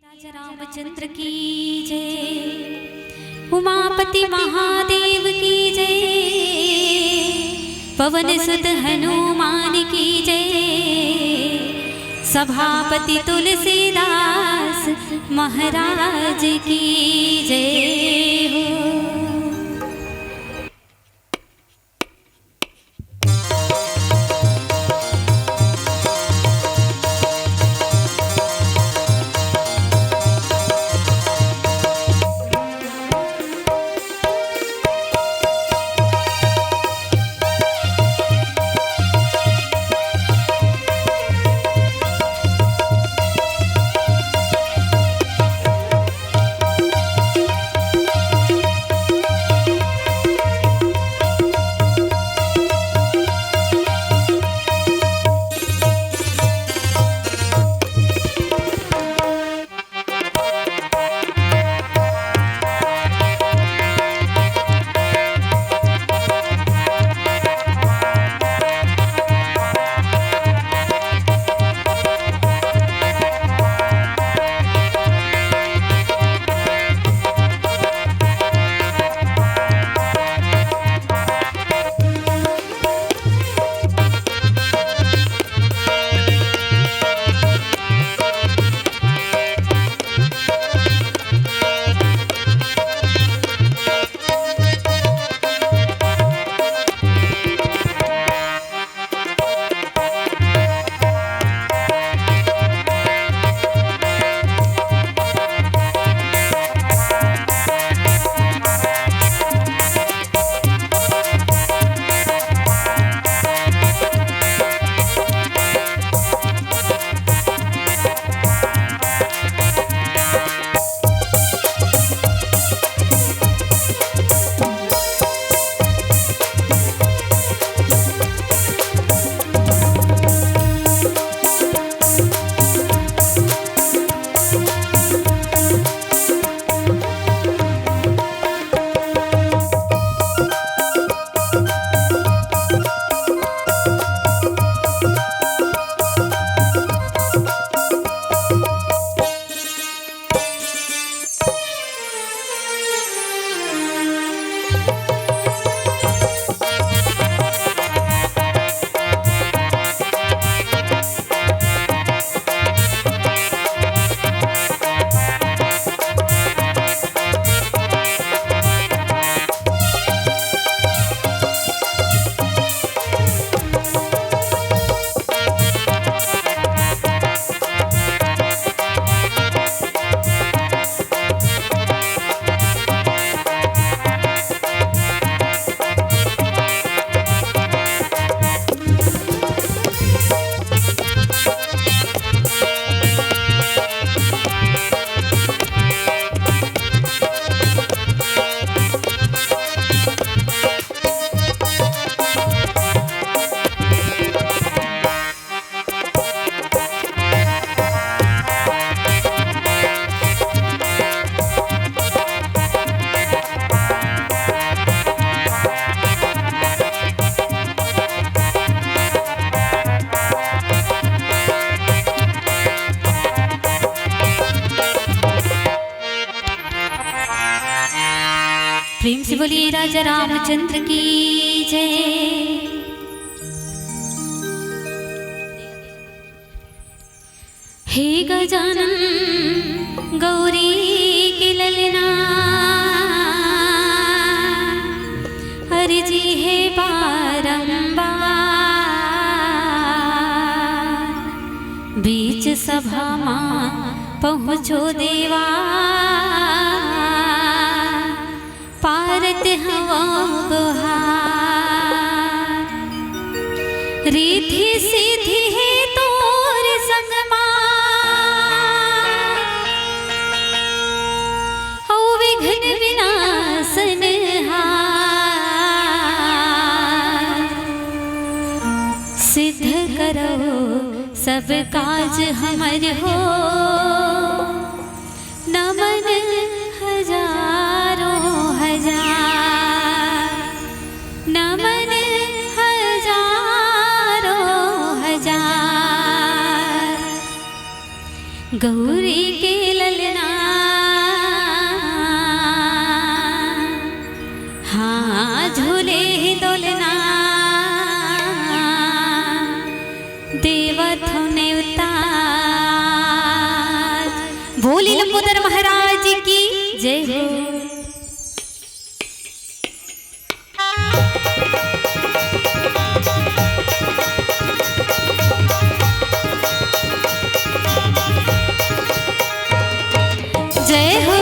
राजा रामचंद्र की जय, उमापति महादेव की जय, पवन सुत हनुमान की जय, सभापति तुलसीदास महाराज की जय हो। प्रेम से बोलिए राजा रामचंद्र की जय। हे गजानन गौरी की ललना, हरि जी है बारंबार, बीच सभा मां पहुँचो देवा, पारत हवा गुहार, रिद्धि सिद्धि है तोर संगमा, औ विघ्न विनाशन हार, सिद्ध करो सब काज हमर हो, नमन हजारों हजार, नमन हजारों हजार, गौरी के लल हाँ झूले दोलना देवत ने उतार। बोली लंबोदर महाराज की जय हो। जय हो।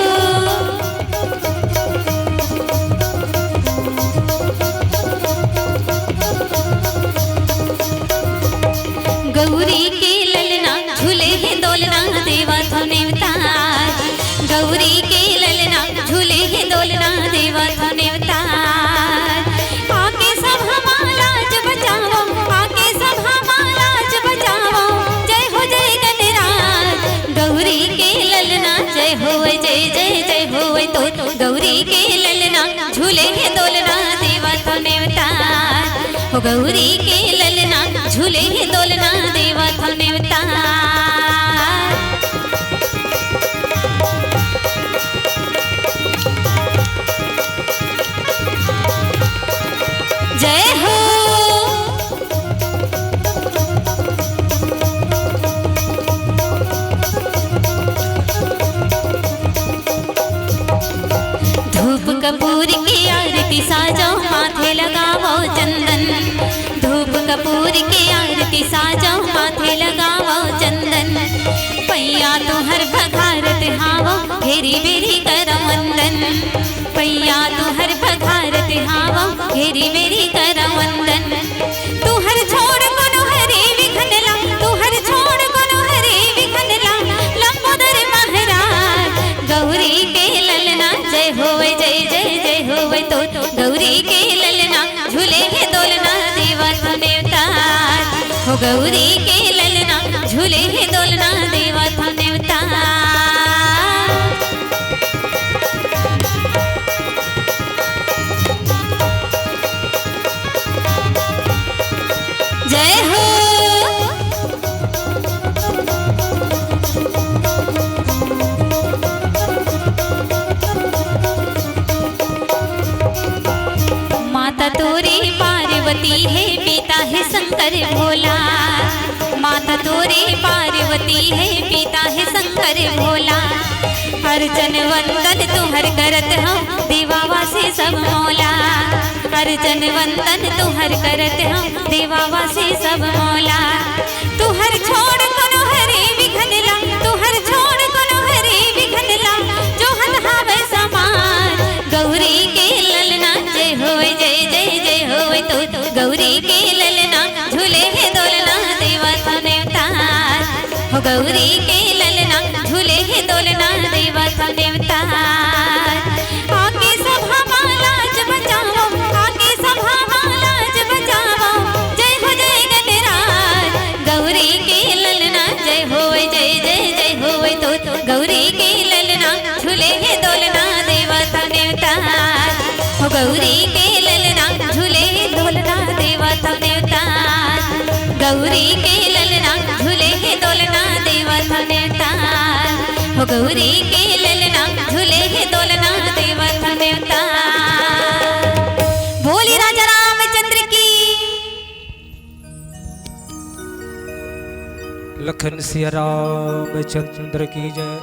गौरी के ललना झूले हैं दोलना देवा थोने उतार। गौरी के ललना झूले हैं दोलना देवा थोने उतार। आके सब हमारा लाज बचाओ, आके सब हमारा लाज बचाओ। जय हो जय गणराज गौरी के ललना जय हो जय जय जय हो तो गौरी के ललना झूले हैं दोलना देवा थोने उतार। हो गौरी के ललना झूले हैं दोलना देवा थोने उतार। जय हो। धूप कपूर की आरती साजाओ माथे लगाओ चंदन। धूप कपूर की आरती साजाओ माथे लगाओ चंदन। पैया तो हर भगारत हावो घेरी बेरी कर वंदन। पैया तो हर भगारत हावो घेरी बेरी कर वंदन। तू हर छोड़ कोनो हरे विघनला, तू हर छोड़ कोनो हरे विघनला। लंबोदर महाराज गौरी के ललना जय होवे जय जय जय होवे तो गौरी के ललना झूले हैं दोलना देवा थोने उतार। हो गौरी के ललना झूले हैं दोलना देवा थोने उतार। जय हो। माता तोरे पार्वती है पिता है शंकर भोला। माता तोरे पार्वती है पिता है शंकर भोला। अर्चन वंदन तुहर करत हम देवावा से सब मौला। अर्चन वंदन तुहर करत हम देवावा से सब मौला। तुहर छोड़ कोनो हरे विघनला, तुहर छोड़ कोनो हरे विघनला। जो हंधावे समान गौरी के ललना जय होवे जय जय जय होवे तो गौरी के ललना झूले हैं दोलना देवा थोने उतार। हो गौरी के ललना झूले हैं दोलना देवा थोने उतार। आके सब हमारा लाज बचाओ, आके सब हमारा लाज बचाओ। जय हो जय गणराज गौरी के ललना जय होवे जय जय जय होवे तो गौरी के ललना झूले हैं दोलना देवा थोने उतार। हो गौरी के ललना झूले हैं दोलना देवा थोने उतार। गौरी के ललना झूले हैं दोलना देवा थोने उतार। हो गौरी के ललना झूले हैं दोलना देवा थोने उतार। बोली राजा रामचंद्र की। लखन सिया रामचंद्र की जय।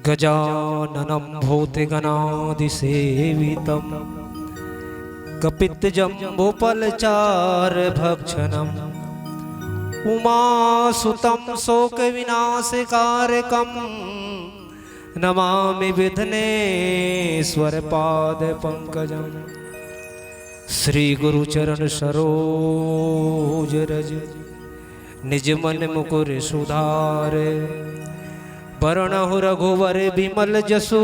गजाननं भूतगणादिसेवितं कपित्तजम्बूफलचारुभक्षणम् उमासुतं शोकविनाशकारकम् नमामि विघ्नेश्वरपादपङ्कजम्। श्री गुरुचरण सरोज रज निज मन मुकुर सुधार। वरणहु रघुवर विमल जसु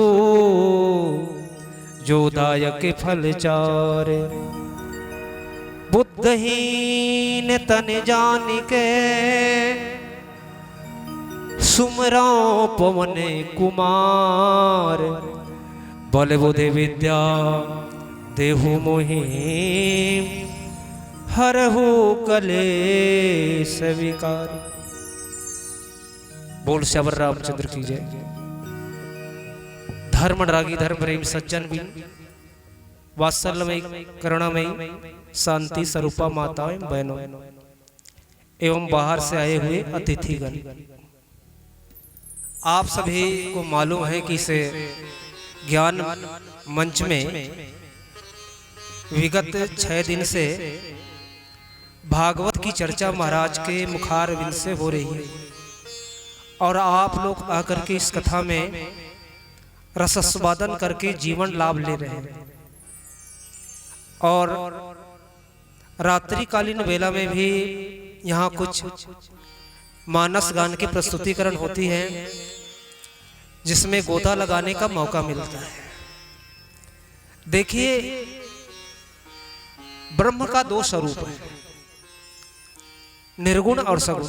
जो दायक फल चारे। बुद्धहीन तन जानिके सुमरा पवन कुमार। बल बुद्धि विद्या देहु मोहि हरहु कलेश विकार। बोल श्यावर रामचंद्र की जय। धर्मरागी धर्म प्रेम सज्जन भी वात्सल्यमयी करुणामयी शांति स्वरूपा माताएं बहनों एवं बाहर से आए हुए अतिथिगण, आप सभी को मालूम है कि इसे ज्ञान मंच में विगत 6 दिन से भागवत की चर्चा महाराज के मुखारविंद से हो रही है और आप लोग आकर के इस कथा में रसस्वादन करके जीवन लाभ ले रहे हैं। और रात्रिकालीन वेला में भी यहाँ कुछ मानस गान की प्रस्तुतिकरण होती है जिसमें गोता लगाने का मौका मिलता है। देखिए, ब्रह्म का 2 स्वरूप है, निर्गुण और सगुण।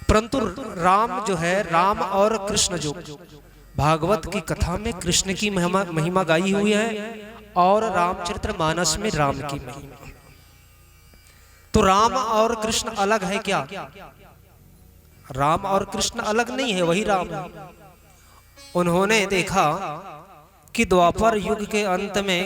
परंतु राम जो है, राम और कृष्ण जो भागवत की कथा में कृष्ण की महिमा गाई हुई है और रामचरितमानस में राम की महिमा। तो राम और कृष्ण अलग है क्या? राम और कृष्ण अलग नहीं है, वही राम है। उन्होंने देखा कि द्वापर युग के अंत में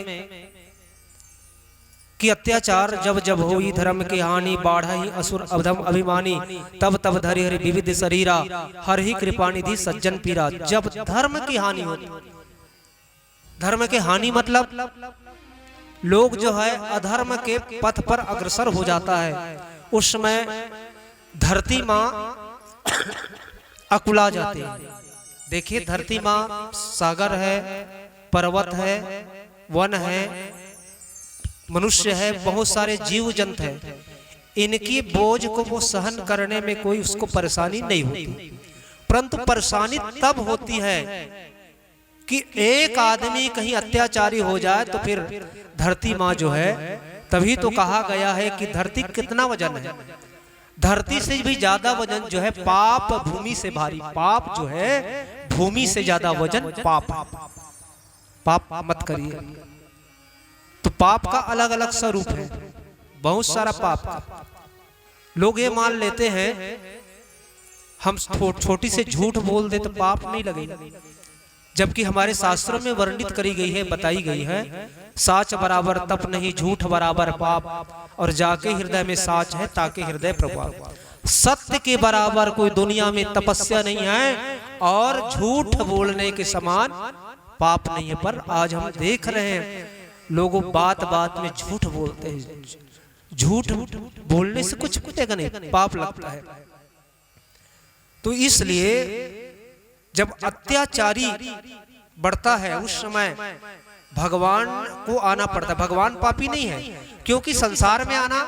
कि अत्याचार जब जब हुई, धर्म की हानि बाढ़ई असुर अधम अभिमानी, तब तब धरि हरि विविध शरीरा, हर ही कृपानिधि सज्जन पीरा। जब धर्म की हानि होती, धर्म की हानि मतलब लोग जो है अधर्म के पथ पर अग्रसर हो जाता है, उस समय धरती माँ अकुला जाती है। देखिए, धरती माँ सागर है, पर्वत है, वन है, मनुष्य है, बहुत सारे जीव जंतु हैं। इनकी बोझ को वो सहन करने में कोई उसको परेशानी नहीं होती, परंतु परेशानी तब होती है कि एक आदमी कहीं अत्याचारी हो जाए तो फिर धरती माँ जो है, तभी तो कहा गया है कि धरती कितना वजन है, धरती से भी ज्यादा वजन जो है पाप भूमि से भारी। पाप जो है भूमि से ज्यादा वजन पाप। पाप मत करिए। तो पाप का अलग अलग स्वरूप है, बहुत सारा पाप का। लोग ये मान लेते हैं हम छोटी से झूठ बोल दे तो पाप नहीं लगेगा, जबकि हमारे शास्त्रों में वर्णित करी गई है, बताई गई है, साच बराबर तप नहीं, झूठ बराबर पाप, और जाके हृदय में साच है ताके हृदय प्रभाव। सत्य के बराबर कोई दुनिया में तपस्या नहीं है और झूठ बोलने के समान पाप नहीं है। पर आज हम देख रहे हैं लोगों बात बात में झूठ बोलते हैं। झूठ बोलने से कुछ मिलेगा नहीं, पाप लगता है। तो इसलिए जब अत्याचारी बढ़ता है उस समय भगवान को आना पड़ता है। भगवान पापी नहीं है, क्योंकि संसार में आना,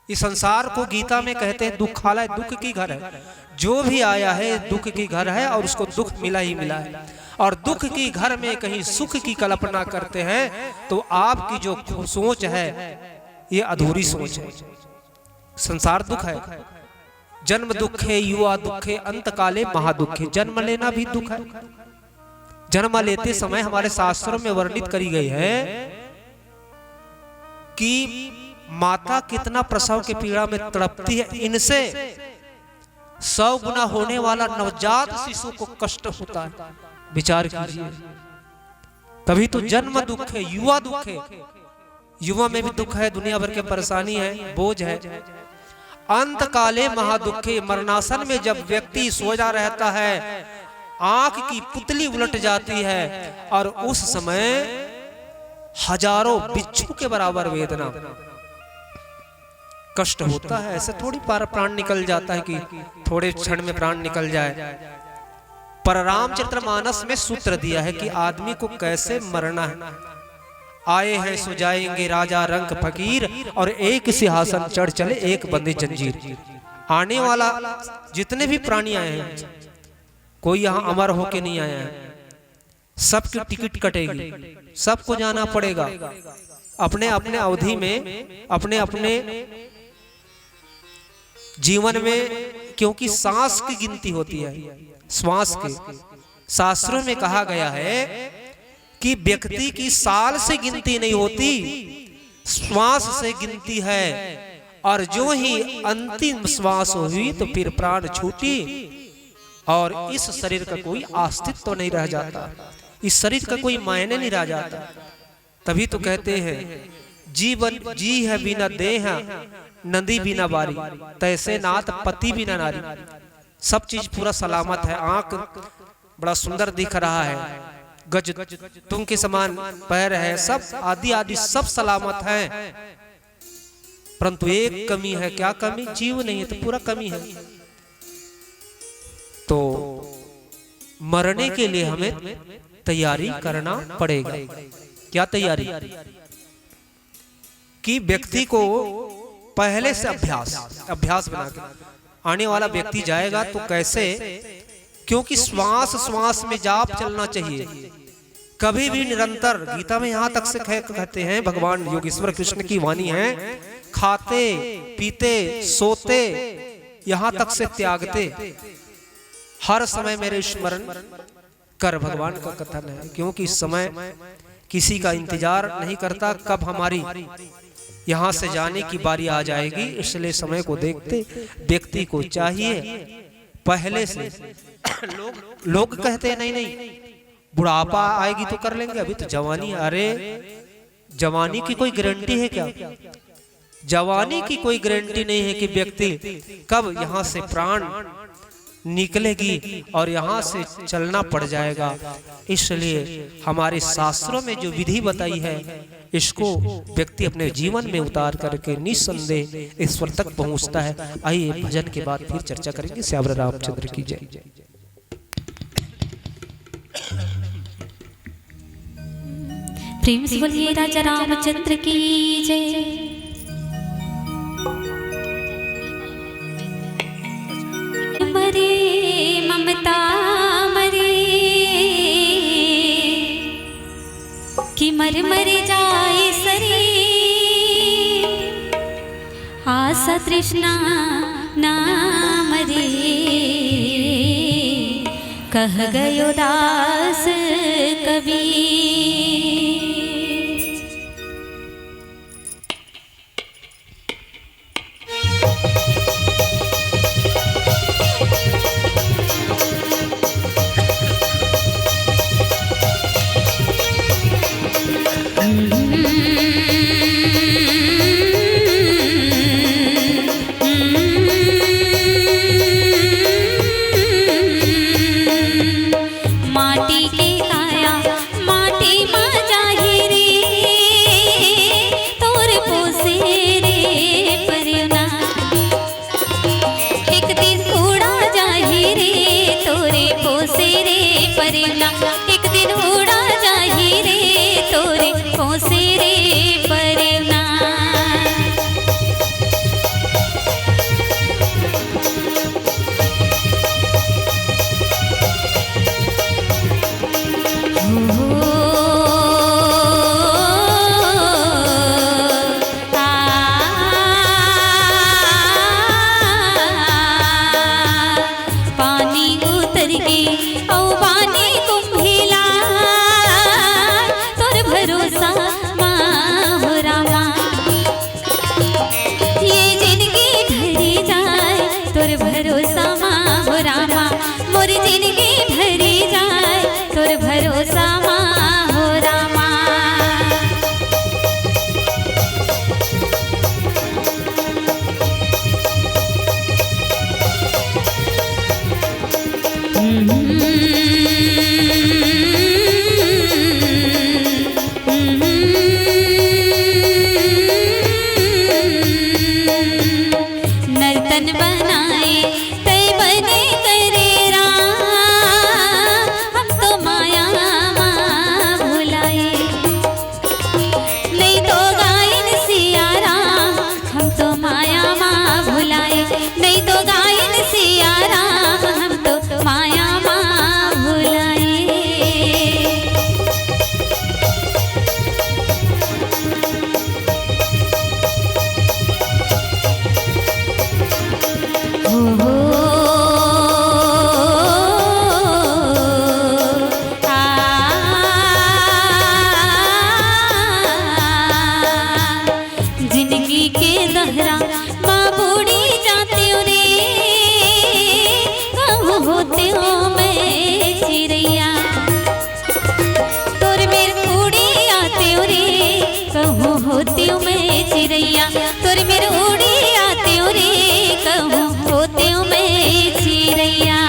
इस संसार को गीता में कहते हैं दुखालय, दुख की घर है। जो भी आया है दुख की घर है और उसको दुख मिला ही मिला है। और दुख की घर में कहीं सुख की कल्पना करते हैं तो आपकी जो सोच है ये अधूरी सोच है। संसार दुख है, जन्म दुख है, युवा दुख है, अंत काले महादुख है। जन्म लेना भी दुख है। जन्म लेते समय हमारे शास्त्रों में वर्णित करी गई है कि माता कितना प्रसव के पीड़ा में तड़पती है, इनसे 100 गुना होने वाला नवजात शिशु को कष्ट होता है। विचार कीजिए। तभी तो जन्म दुख है, युवा दुख है, युवा में भी दुख है, दुनिया भर के परेशानी है, बोझ है। अंत काले महादुख है, मरणासन में जब व्यक्ति सोया रहता है, आंख की पुतली उलट जाती है और उस समय हजारों बिच्छू के बराबर वेदना, कष्ट होता है। ऐसे थोड़ी प्राण निकल जाता है कि थोड़े क्षण में प्राण निकल जाए। पर रामचरितमानस में सूत्र दिया है कि आदमी को कैसे मरना है। आए हैं सो जाएंगे राजा रंग फकीर, और एक सिंहासन चढ़ चले एक बंदी जंजीर। आने वाला जितने भी प्राणी आए हैं, कोई यहाँ अमर होके नहीं आया है। सबकी टिकट कटेगी, सबको जाना पड़ेगा अपने अपने अवधि में, अपने अपने जीवन में, क्योंकि सांस की गिनती होती है। श्वास के शास्त्रों में कहा गया है कि व्यक्ति की साल से गिनती नहीं होती, श्वास से गिनती है। और जो ही अंतिम श्वास हुई तो फिर प्राण छूटी और इस शरीर का कोई अस्तित्व तो नहीं रह जाता, इस शरीर का कोई मायने नहीं रह जाता। तभी तो कहते हैं जीवन जी है बिना देह, नदी बिना बारी, तैसे नाथ पति बिना नारी। सब चीज पूरा सलामत है, आंख बड़ा सुंदर दिख रहा है, गज तुम के समान पैर है, सब आदि आदि सब सलामत है, परंतु एक कमी है। क्या कमी? जीव नहीं है तो पूरा कमी है। तो मरने के लिए हमें तैयारी करना पड़ेगा। क्या तैयारी? कि व्यक्ति को पहले से अभ्यास बना के आने वाला व्यक्ति जाएगा तो कैसे, क्योंकि श्वास श्वास में जाप चलना चाहिए कभी भी निरंतर। गीता में यहां तक से कहते हैं, भगवान योगेश्वर कृष्ण की वाणी है, खाते पीते सोते यहां तक से त्यागते हर समय मेरे स्मरण कर, भगवान का कथन है। क्योंकि इस समय किसी का इंतजार नहीं करता कब हमारी यहाँ से जाने की बारी आ जाएगी, इसलिए समय को देखते व्यक्ति को चाहिए पहले से। लोग कहते हैं नहीं नहीं बुढ़ापा आएगी तो कर लेंगे, अभी तो जवानी। अरे जवानी की कोई गारंटी है क्या? जवानी की कोई गारंटी नहीं है कि व्यक्ति कब यहाँ से प्राण निकलेगी और यहाँ से चलना पड़ जाएगा। इसलिए हमारे शास्त्रों में जो विधि बताई है इसको व्यक्ति अपने जीवन में उतार करके निस्संदेह ईश्वर तक पहुँचता है। आइए भजन के बाद फिर चर्चा करेंगे। श्यामला रामचंद्र की जय। प्रेम से बोलिए राजा रामचंद्र की जय। मरे ममता मरे कि मर मर जाए शरीर, आशा तृष्णा ना मरे, कह गयो दास कबीर। माटी के काया माटी मा जाहि रे, तोर पोसे रे परिना। एक दिन उड़ा जाहि रे तोरे पोसे रे परिना, एक दिन उड़ा जाहि रे तोरे पोसे रे परिना। पानी उतर के औ पानी कुम्भिला, चिरैया तोर मेरे उड़ी आते रे कहूँ होते मैं चिरैया।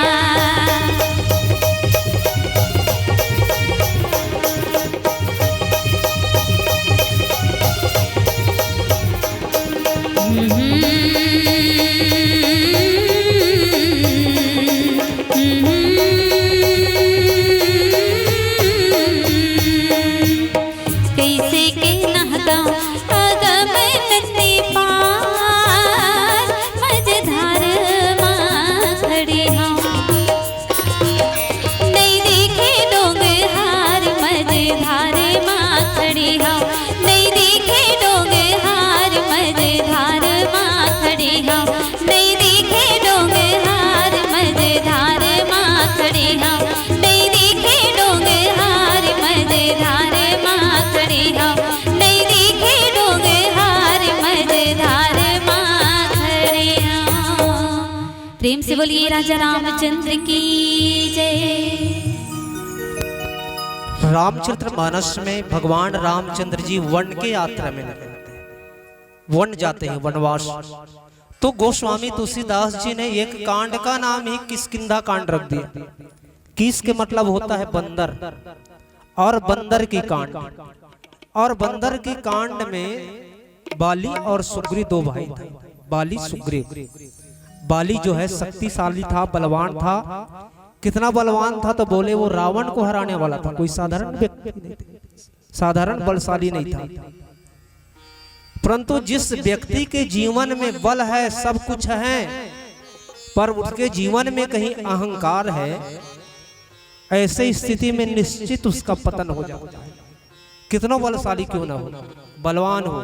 प्रेम से बोलिए राजा रामचंद्र की जय। रामचरितमानस में भगवान रामचंद्र जी वन के यात्रा में लगे होते हैं, वन जाते हैं, वनवास। तो गोस्वामी तुलसीदास जी ने एक कांड का नाम ही किष्किंधा कांड रख दिया। किस के मतलब होता है बंदर, और बंदर की कांड। और बंदर की कांड में बाली और सुग्रीव दो भाई थे, बाली सुग्रीव। बाली जो है शक्तिशाली था, बलवान था। कितना बलवान था तो बोले वो रावण को हराने वाला था, कोई साधारण व्यक्ति नहीं था, साधारण बलशाली नहीं था। परंतु जिस व्यक्ति के जीवन में बल है, सब कुछ है, पर उसके जीवन में कहीं अहंकार है, ऐसे स्थिति में निश्चित उसका पतन हो जाता है। कितना बलशाली क्यों ना हो, बलवान हो,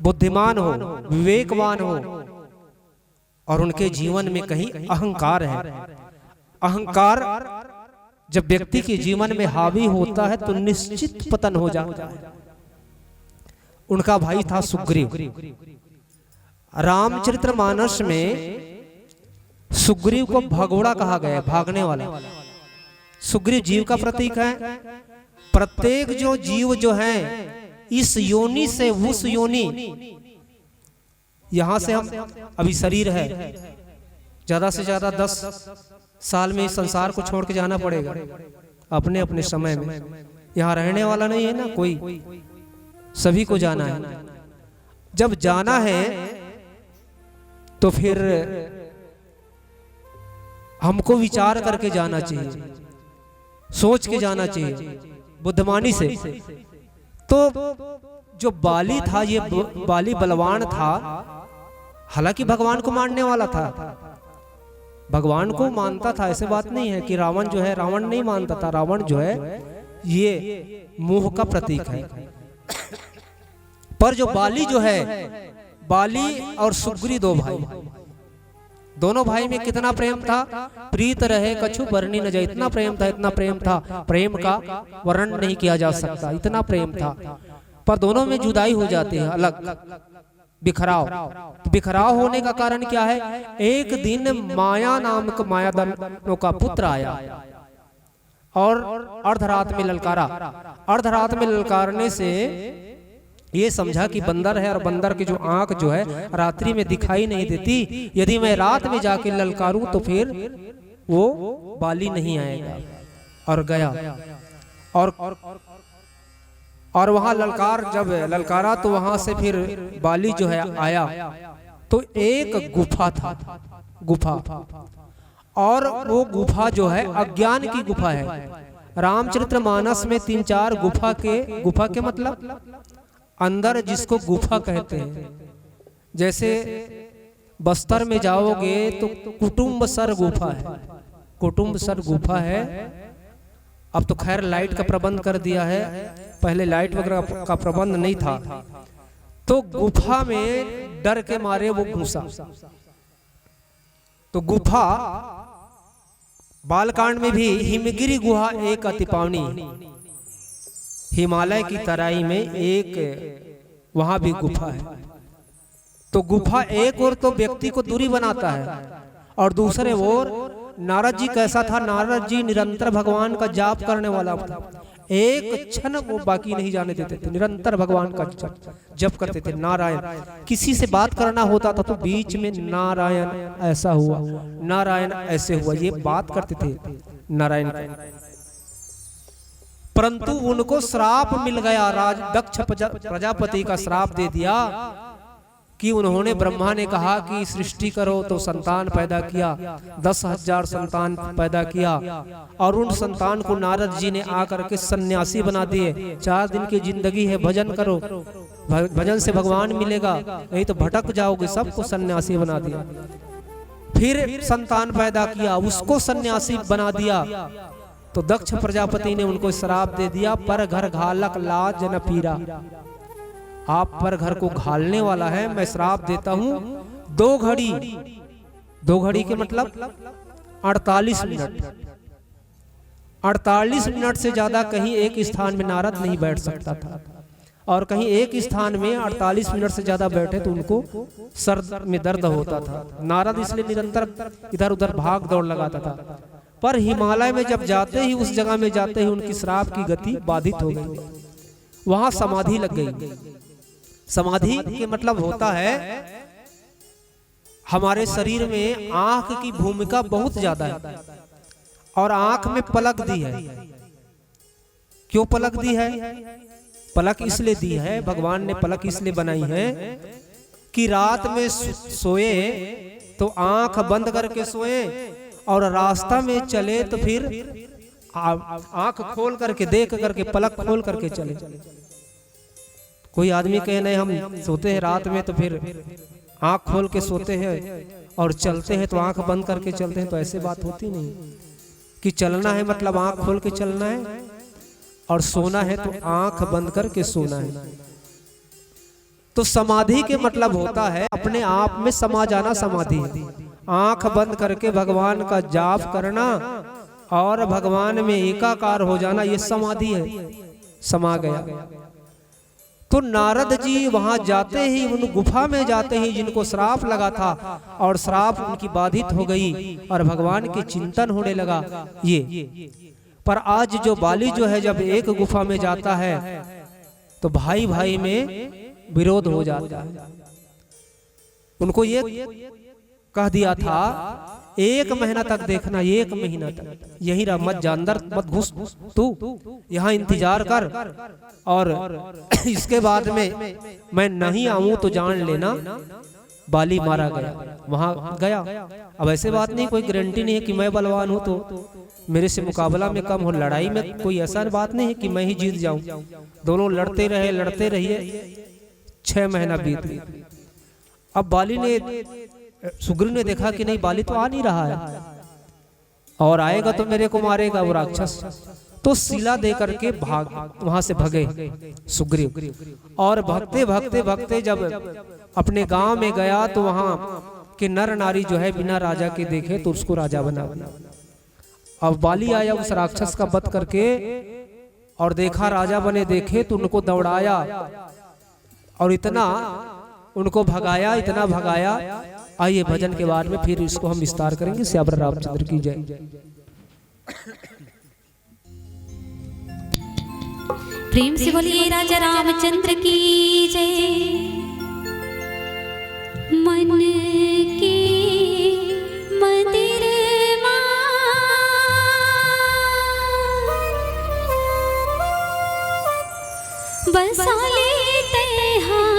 बुद्धिमान हो, विवेकवान हो, और उनके जीवन में कहीं अहंकार है। अहंकार जब व्यक्ति के जीवन में हावी होता है तो निश्चित पतन हो जाता है। उनका भाई था सुग्रीव। रामचरितमानस में सुग्रीव को भगोड़ा कहा गया, भागने वाला। सुग्रीव जीव का प्रतीक है। प्रत्येक जो जीव जो है इस योनि से उस योनि, यहां से हम अभी शरीर है, ज्यादा से ज्यादा 10 साल में इस संसार को छोड़ के जाना पड़ेगा अपने अपने समय में। यहाँ रहने वाला नहीं है ना कोई, सभी को जाना है। जब जाना है तो फिर हमको विचार करके जाना चाहिए, सोच के जाना चाहिए, बुद्धिमानी से। तो जो बाली था, ये बाली बलवान था, हालांकि भगवान को मानने वाला था, भगवान को मानता था। ऐसे बात नहीं है कि रावण जो है, रावण नहीं मानता था। रावण जो है ये मोह का प्रतीक है। पर जो बाली जो है, बाली और सुग्रीव दो भाई, दोनों भाई में कितना प्रेम था। प्रीत रहे कछु बरनी न जाए, इतना प्रेम था, इतना प्रेम था, प्रेम का वर्णन नहीं किया जा सकता, इतना प्रेम था। पर दोनों में जुदाई हो जाती है, अलग बिखराव। तो बिखराव होने का कारण क्या है? एक दिन माया नामक मायादलों का पुत्र आया और अर्धरात में ललकारा। अर्धरात में ललकारने से ये समझा कि बंदर है, और बंदर की जो आंख जो है रात्रि में दिखाई नहीं देती, यदि मैं रात में जाके ललकारूं तो फिर वो बाली नहीं आएगा। और गया और वहां ललकार, जब ललकारा तो वहां से फिर बाली जो है आया, तो एक गुफा था, गुफा। और वो गुफा जो है अज्ञान की गुफा है। रामचरितमानस में 3-4 गुफा के मतलब अंदर, जिसको गुफा कहते हैं। जैसे बस्तर में जाओगे तो कुटुम्बसर गुफा है, कुटुम्बसर गुफा है। अब तो खैर लाइट का प्रबंध कर दिया है, पहले लाइट वगैरह का प्रबंध नहीं था। तो गुफा में डर के मारे वो घुसा। तो गुफा, बालकांड में भी हिमगिरी गुहा एक अति पावनी, हिमालय की तराई में एक वहां भी गुफा है। तो गुफा एक ओर तो व्यक्ति को दूरी बनाता है, और दूसरे ओर नारद जी कैसा था? नारद जी निरंतर भगवान का जाप करने वाला था। एक क्षण वो बाकी नहीं जाने देते थे, निरंतर भगवान का जप करते थे। नारायण, किसी से बात करना होता था तो बीच में नारायण ऐसा हुआ, नारायण ऐसे हुआ, ये बात करते थे नारायण का। परंतु उनको श्राप मिल गया, दक्ष प्रजापति का श्राप दे दिया कि उन्होंने, ब्रह्मा ने कहा कि सृष्टि करो तो संतान पैदा किया, 10,000 संतान पैदा किया, और उन संतान को नारद जी ने आकर के सन्यासी बना दिए। 4 दिन की जिंदगी है, भजन करो, भजन से भगवान मिलेगा, नहीं तो भटक जाओगे, सबको सन्यासी बना दिया। फिर संतान पैदा किया, उसको सन्यासी बना दिया, तो दक्ष प्रजापति ने उनको श्राप दे दिया, पर घर घालक लाज न पीरा, आप पर घर को घालने वाला है, मैं श्राप देता हूं 2 घड़ी, 2 घड़ी के मतलब 48 मिनट, 48 मिनट से ज्यादा कहीं एक स्थान में नारद नहीं बैठ सकता था, और कहीं एक स्थान में 48 मिनट से ज्यादा बैठे तो उनको सर में दर्द होता था। नारद इसलिए निरंतर इधर उधर भाग दौड़ लगाता था। पर हिमालय में जब जाते ही, उस जगह में जाते ही उनकी श्राप की गति बाधित हो गई, वहां समाधि लग गई। समाधि के मतलब होता है, हमारे शरीर में आंख की भूमिका बहुत ज्यादा है, और आंख में पलक दी है। क्यों पलक दी है? पलक इसलिए दी है, भगवान ने पलक इसलिए बनाई है कि रात में सोए तो आंख बंद करके सोए, और रास्ता में चले तो फिर आंख खोल करके, देख करके, पलक खोल करके चले। कोई आदमी कहे नहीं हम सोते हैं रात में तो फिर आंख खोल के सोते हैं, और चलते हैं तो आंख बंद करके चलते हैं, तो ऐसे बात होती नहीं कि चलना है मतलब आंख खोल के चलना है, और सोना है तो आंख बंद करके सोना है। तो समाधि के मतलब होता है अपने आप में समा जाना, समाधि, आंख बंद करके भगवान का जाप करना और भगवान में एकाकार हो जाना, ये समाधि है, समा गया। तो नारद जी वहां जाते ही, उन गुफा में जाते ही जिनको श्राप लगा था, और श्राप उनकी बाधित हो गई और भगवान के चिंतन होने लगा ये। पर आज जो बाली जो है, जब एक गुफा में जाता है तो भाई भाई में विरोध हो जाता है। उनको ये कह दिया था 1 महीना तक देखना, 1 महीना तक यही रह, मत जा, अंदर मत घुस, तू यहाँ इंतजार कर, और इसके बाद में मैं नहीं आऊं तो जान लेना बाली मारा गया। वहां गया। अब ऐसे बात नहीं, कोई गारंटी नहीं है कि मैं बलवान हूं तो मेरे से मुकाबला में कम हो, लड़ाई में कोई ऐसा बात नहीं है कि मैं ही जीत जाऊं। दोनों लड़ते रहे, लड़ते रहिए, 6 महीना बीत गए। अब बाली ने, सुग्रीव ने देखा कि नहीं बाली तो आ नहीं रहा है, और आएगा तो मेरे को मारेगा वो राक्षस, तो शिला दे करके वहां से भगे सुग्रीव। और भगते भगते भगते जब अपने गांव में गया तो वहां के नर नारी जो है बिना राजा के देखे तो उसको राजा बना दिया। अब बाली आया उस राक्षस का वध करके, और देखा राजा बने, देखे तो उनको दौड़ाया और इतना उनको भगाया, इतना भगाया। आइए भजन के बाद में फिर इसको हम विस्तार करेंगे। श्यावर रामचंद्र की जय। प्रेम से बोलिए राजा रामचंद्र की जय। मन की मंदिर बसा लेते हैं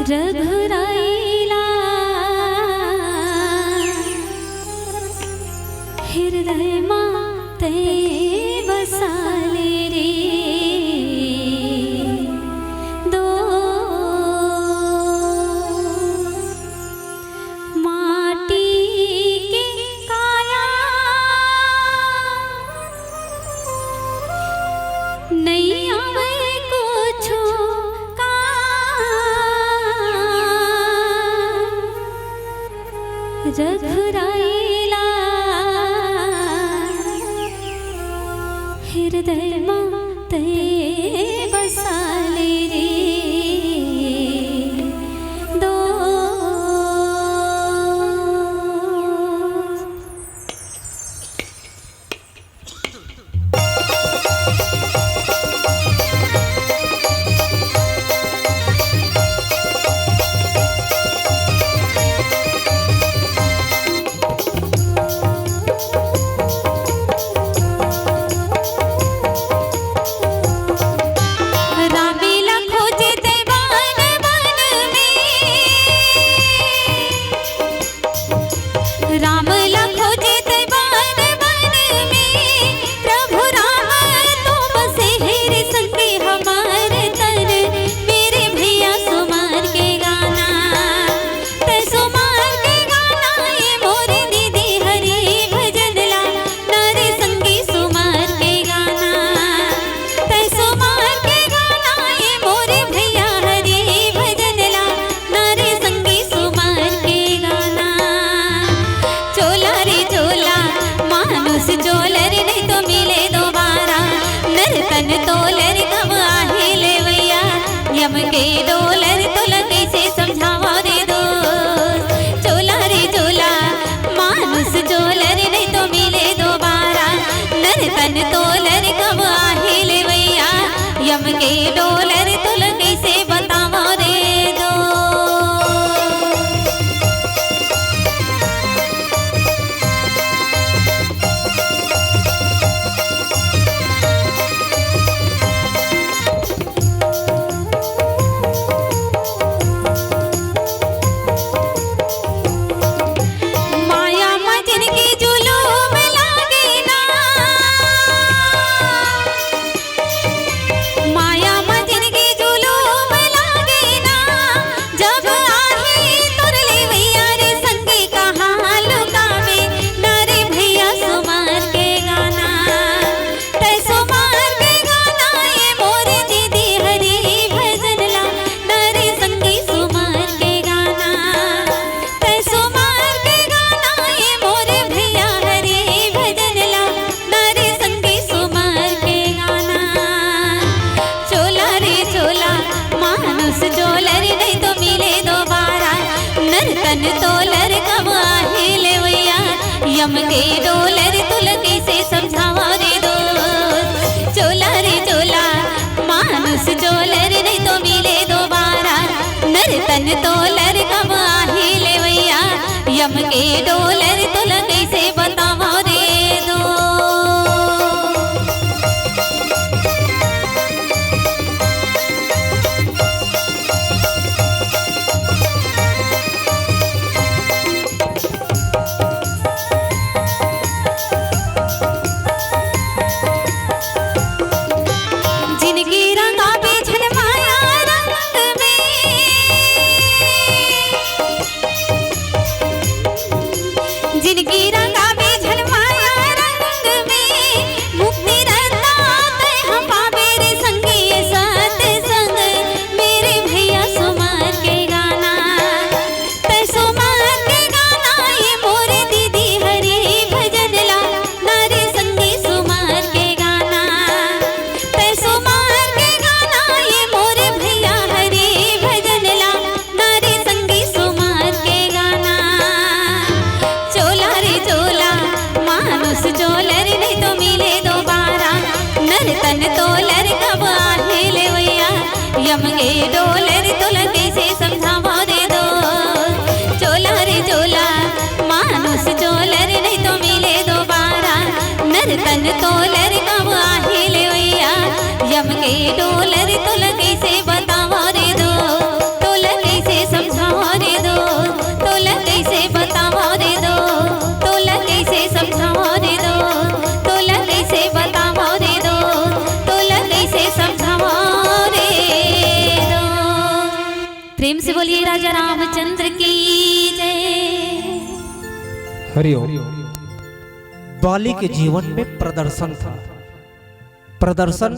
रघुराइला हृदय माते बसा ले रे दो माटी के काया नहीं आवे कुछ रघुराइला हृदय माते बसा ले रे दो के डोलर तुला कैसे समझावा रे दोस्त। चोला रे चोला मानुस जोलर नहीं तो मिले दोबारा, नर तन तोलर कब आहे ले भैया, यम के डोलर तुला कैसे बतावा रे दोस्त। माया मजन की जुलूम लागे ना, माया मजन की जुलूम लागे ना, जब आहे तुरले भैया रे संगी कहाँ लुकावे, नारे भैया सुमार के गाना, तय सुमार के गाना ये मोरे दीदी हरी भजन ला, नारे संगी सुमार के गाना, तय सुमार के गाना ये मोरे भैया हरी भजन ला, नारे संगी सुमार के गाना। चोला रे चोला मानुस जोलर नहीं तो मिले दोबारा, नर तन तोलर कब आहे ले भैया, यम के डोलर तुल कैसे समझावा रे दोस्त। चोला रे चोला मानुस जोलर नहीं तो मिले दोबारा, नर तन तोलर कब आहे ले भैया, यम के डोलर तुल कैसे बतावा रे दोस्त। जिनकी रंगा बेझन माया रंग में, जिनकी रंगा बेझन माया रंग में, मुक्ति रत्ना तय हम पावे रे संगी ये सत संग, मेरे भैया सुमार के गाना, तय सुमार के गाना ये मोरे दीदी हरी भजन ला, नारे संगी सुमार के गाना, तय सुमार के गाना ये मोरे भैया हरी भजन ला, नारे संगी सुमार के गाना। चोला रे चोला मानुस जोलर नहीं तो मिले दोबारा, नर तन तोलर कब आहे ले भैया, यम के डोलर तुला कैसे समझावा रे दोस्त। चोला रे चोला मानुस जोलर नहीं तो मिले दोबारा, नर तन तोलर कब आहे ले भैया, यम के डोलर तुला कैसे बतावा रे दोस्त। तुला कैसे समझावा रे दोस्त, तुला कैसे बतावा रे दोस्त, तुला कैसे समझावा रे दोस्त, तुला कैसे बतावा रे दोस्त, तुला कैसे समझावा रे दोस्त। प्रेम से बोलिए राजा रामचंद्र की जय। हरिओम। बाली के जीवन में प्रदर्शन था। प्रदर्शन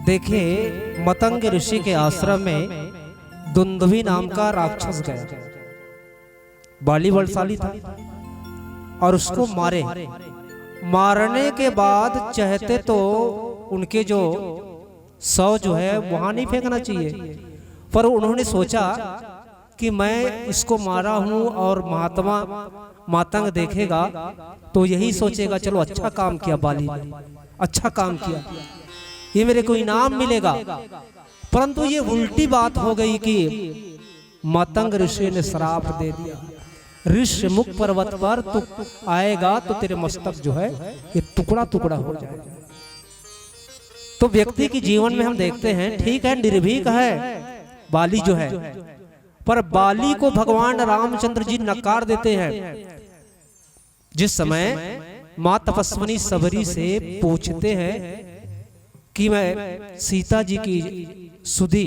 देखे, मतंग ऋषि के आश्रम में दुंदुभी नाम का राक्षस गया। बाली बलशाली था और उसको मारे। मारने के बाद चाहते तो उनके जो शव जो है वहां नहीं फेंकना चाहिए, पर उन्होंने सोचा कि मैं इसको मारा हूं और महात्मा मातंग देखेगा तो यही सोचेगा चलो अच्छा काम किया बाली ने, अच्छा काम किया, ये मेरे को इनाम मिलेगा। परंतु ये उल्टी बात हो गई कि मतंग ऋषि ने श्राप दे दिया, ऋषमुख पर्वत पर तू आएगा तो तेरे मस्तक जो है ये टुकड़ा टुकड़ा हो जाएगा। तो व्यक्ति के जीवन में हम देखते हैं, ठीक है निर्भीक है बाली जो है, पर बाली को भगवान रामचंद्र जी नकार देते हैं। जिस समय मां तपस्विनी सबरी से पूछते हैं कि मैं सीता जी की सुधी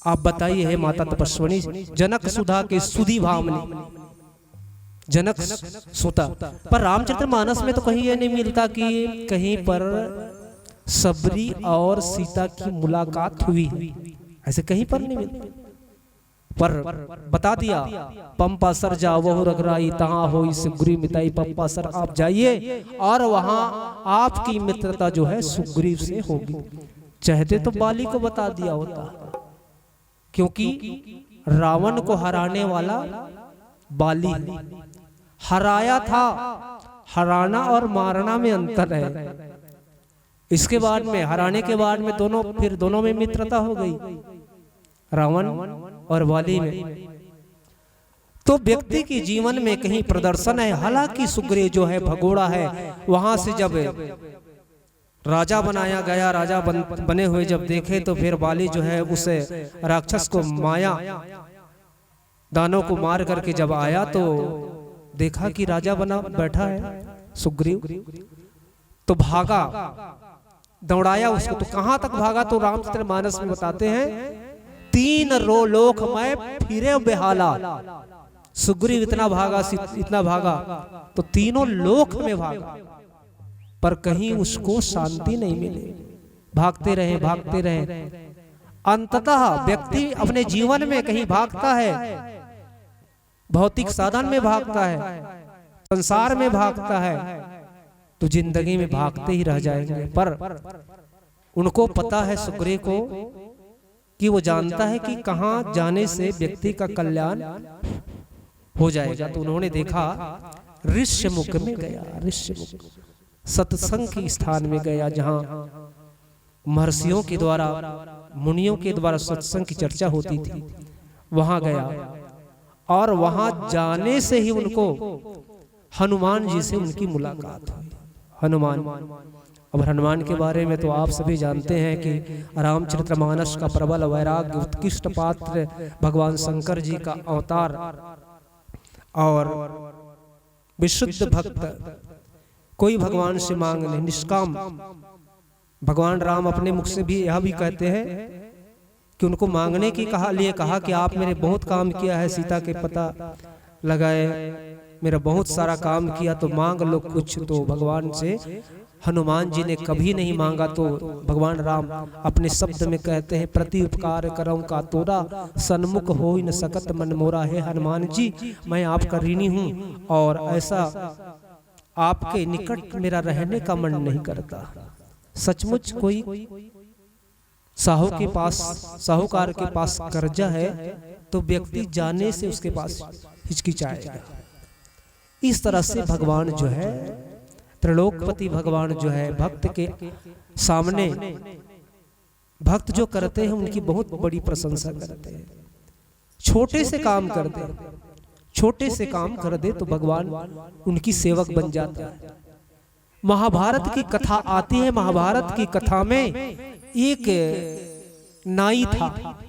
आप बताइए है माता तपस्विनी, जनक सुधा के सुधी भावनी जनक सुता, पर रामचरित्र मानस में तो कहीं ये नहीं मिलता कि कहीं पर सबरी और सीता की मुलाकात हुई, ऐसे कहीं पर नहीं मिलता। पर बता दिया पंपासर जाओ रघुराई तहाँ हो सुग्रीव मिताई, पंपासर आप जाइए और वहां आपकी मित्रता जो है सुग्रीव से होगी। चाहते तो बाली को बता दिया होता, क्योंकि रावण को हराने वाला बाली हराया था। हराना और मारना में अंतर है। इसके बाद में हराने के बाद में दोनों में मित्रता हो गई, रावण और बाली में। तो व्यक्ति के जीवन में कहीं प्रदर्शन है। हालांकि सुग्रीव जो है भगोड़ा है, वहां से जब राजा बनाया गया, राजा बने हुए जब देखे तो फिर बाली जो है उसे राक्षस को माया दानों को मार करके जब आया तो देखा कि राजा बना बैठा है सुग्रीव, तो भागा, दौड़ाया उसको। तो कहां तक भागा? तो रामचरितमानस में बताते हैं 3 लोक में फिरे बेहाला। सुग्रीव इतना भागा तो तीनों लोक में भागा, पर कहीं उसको शांति नहीं मिली। भागते रहे। अंततः व्यक्ति अपने जीवन में कहीं भागता है, भौतिक साधन में भागता है, संसार में भागता है, तो जिंदगी में भागते ही रह जाएंगे। पर उनको पता है, सुग्रीव को, कि वो जानता है कि कहां जाने से व्यक्ति का कल्याण हो जाएगा। तो उन्होंने देखा ऋष्यमुख में गया। ऋष्यमुख सत्संग के स्थान में गया, जहां महर्षियों के द्वारा, मुनियों के द्वारा सत्संग की चर्चा होती थी। वहां गया और वहां जाने से ही उनको हनुमान जी से उनकी मुलाकात हुई। हनुमान, अब हनुमान के बारे में तो आप सभी जानते हैं कि रामचरितमानस का प्रबल वैराग्य, उत्कृष्ट पात्र, भगवान शंकर जी का अवतार और विशुद्ध भक्त, कोई भगवान से मांग नहीं, निष्काम। भगवान राम अपने मुख से भी यह भी कहते हैं कि उनको मांगने की लिए कहा कि आप मेरे बहुत काम किया है, सीता के पता लगाए, मेरा बहुत सारा काम किया, तो मांग लो कुछ। तो भगवान से हनुमान जी ने कभी नहीं मांगा। तो भगवान राम अपने शब्द में कहते हैं, प्रति उपकार करऊं का तोरा, सन्मुख हो न सकत मन मोरा। है हनुमान जी, मैं आपका ऋणी हूँ और ऐसा आपके निकट मेरा रहने का मन नहीं करता। सचमुच कोई साहूकार के पास कर्जा है तो व्यक्ति जाने से उसके पास हिचकिचाएगा। इस तरह से भगवान जो है, त्रिलोकपति भगवान जो है, भक्त के सामने भक्त जो करते हैं उनकी बहुत बड़ी प्रशंसा करते हैं। छोटे से काम कर दे तो भगवान उनकी सेवक बन जाता है। महाभारत की कथा आती है। महाभारत की कथा में एक नाई था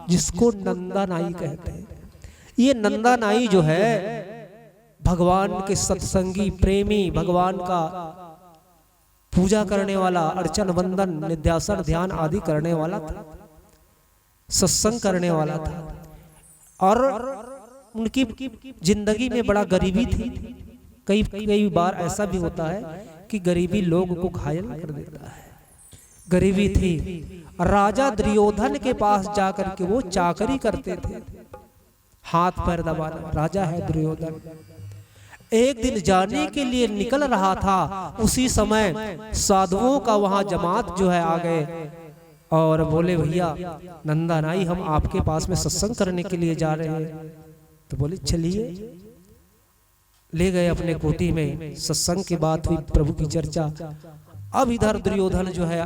जिसको नंदा नाई कहते हैं। ये नंदा नाई जो है भगवान के सत्संगी, प्रेमी, भगवान का पूजा करने वाला, अर्चन वंदन निध्यासन ध्यान आदि करने वाला था, सत्संग करने वाला था। और उनकी जिंदगी में बड़ा गरीबी थी। कई बार ऐसा भी होता है कि गरीबी लोग को घायल कर देता है। गरीबी थी। राजा दुर्योधन के पास जाकर के वो चाकरी करते थे, हाथ पैर दबाना। राजा है दुर्योधन। एक दिन जाने के लिए निकल रहा था, उसी समय साधुओं का वहां जमात जो है आ गए और बोले, भैया नंदा नाई, हम आपके पास में सत्संग करने के लिए जा रहे हैं। तो बोले चलिए। ले गए अपने कोठी में। सत्संग की बात हुई, प्रभु की चर्चा। अब इधर दुर्योधन जो है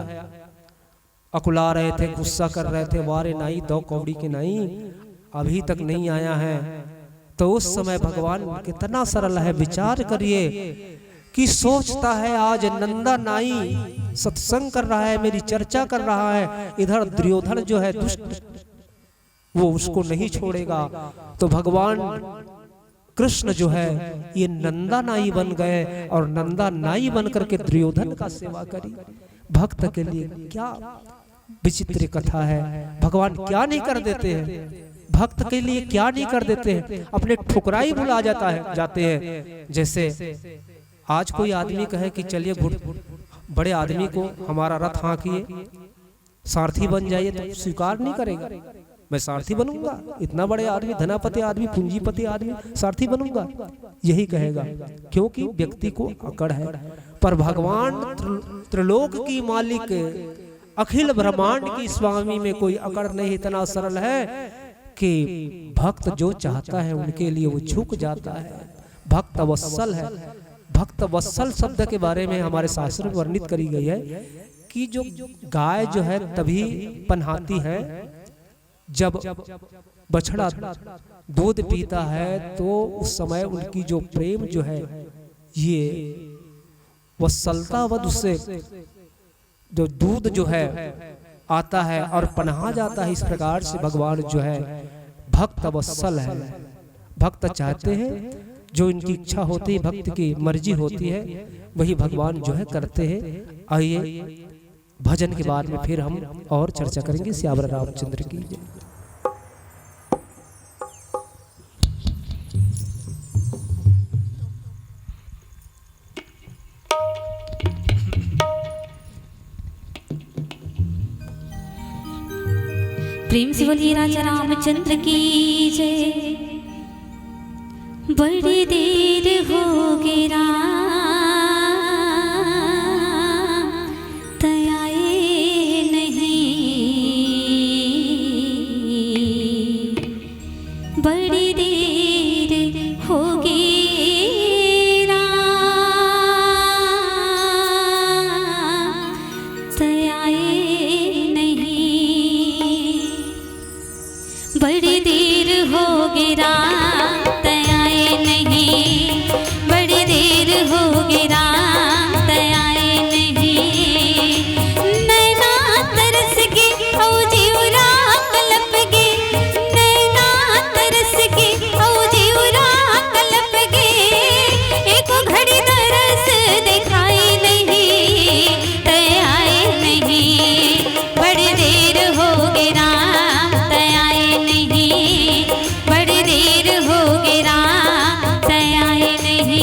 अकुला रहे थे, गुस्सा कर रहे थे, वारे नाई, 2 कौड़ी के नाई, अभी तक नहीं आया है। तो उस समय भगवान कितना सरल है, विचार करिए कि सोचता है आज नंदा नाई सत्संग कर रहा है, मेरी चर्चा कर रहा है, इधर दुर्योधन जो है दुष्ट, वो उसको नहीं छोड़ेगा। तो भगवान कृष्ण जो है ये नंदा नाई बन गए और नंदा नाई बन करके दुर्योधन का सेवा करी। भक्त के लिए क्या विचित्र कथा है। भगवान क्या नहीं कर देते हैं, भक्त के लिए क्या नहीं कर देते हैं। अपने ठुकराई भुला जाते हैं। जैसे आज कोई आदमी कहे कि चलिए बड़े आदमी को हमारा रथ हाँकिए, सारथी बन जाइए, तो स्वीकार नहीं करेगा। मैं सारथी बनूंगा, इतना बड़े आदमी, धनापति आदमी, पूंजीपति आदमी, सारथी बनूंगा, यही कहेगा, क्योंकि व्यक्ति को अकड़ है। पर भगवान त्रिलोक की मालिक अखिल ब्रह्मांड की स्वामी में कोई अकड़ नहीं, इतना सरल है कि भक्त जो चाहता है उनके लिए वो झुक जाता है। भक्त वत्सल है। भक्त वत्सल शब्द के बारे में हमारे शास्त्र में वर्णित करी गई है कि जो गाय जो है तभी पनहाती है जब बछड़ा दूध पीता है, तो उस समय उनकी जो प्रेम जो है ये वत्सलता वध उससे जो दूध जो है आता है और पनहा जाता है। इस प्रकार से भगवान जो है भक्त वत्सल है। भक्त चाहते हैं, जो इनकी इच्छा होती है, भक्त की मर्जी होती है, वही भगवान जो है करते हैं। आइए भजन के बाद में फिर हम और चर्चा करेंगे। श्यावर रामचंद्र की जय। प्रेम से बोलिए राजा रामचंद्र की जय। बड़ी देर होगी राम तयाए नहीं, बड़ी देर होगी राम तयाए नहीं, बड़ी देर होगी राम तयाए नहीं, बड़ी देर होगी राम तयाए नहीं। नैना तरस के औ जीवरा कलप गे, नैना तरस के औ जीवरा कलप गे, एको घड़ी तरस दिखाई नहीं तयाए नहीं, बड़ी देर होगी राम तयाए नहीं, बड़ी देर होगी राम तयाए नहीं।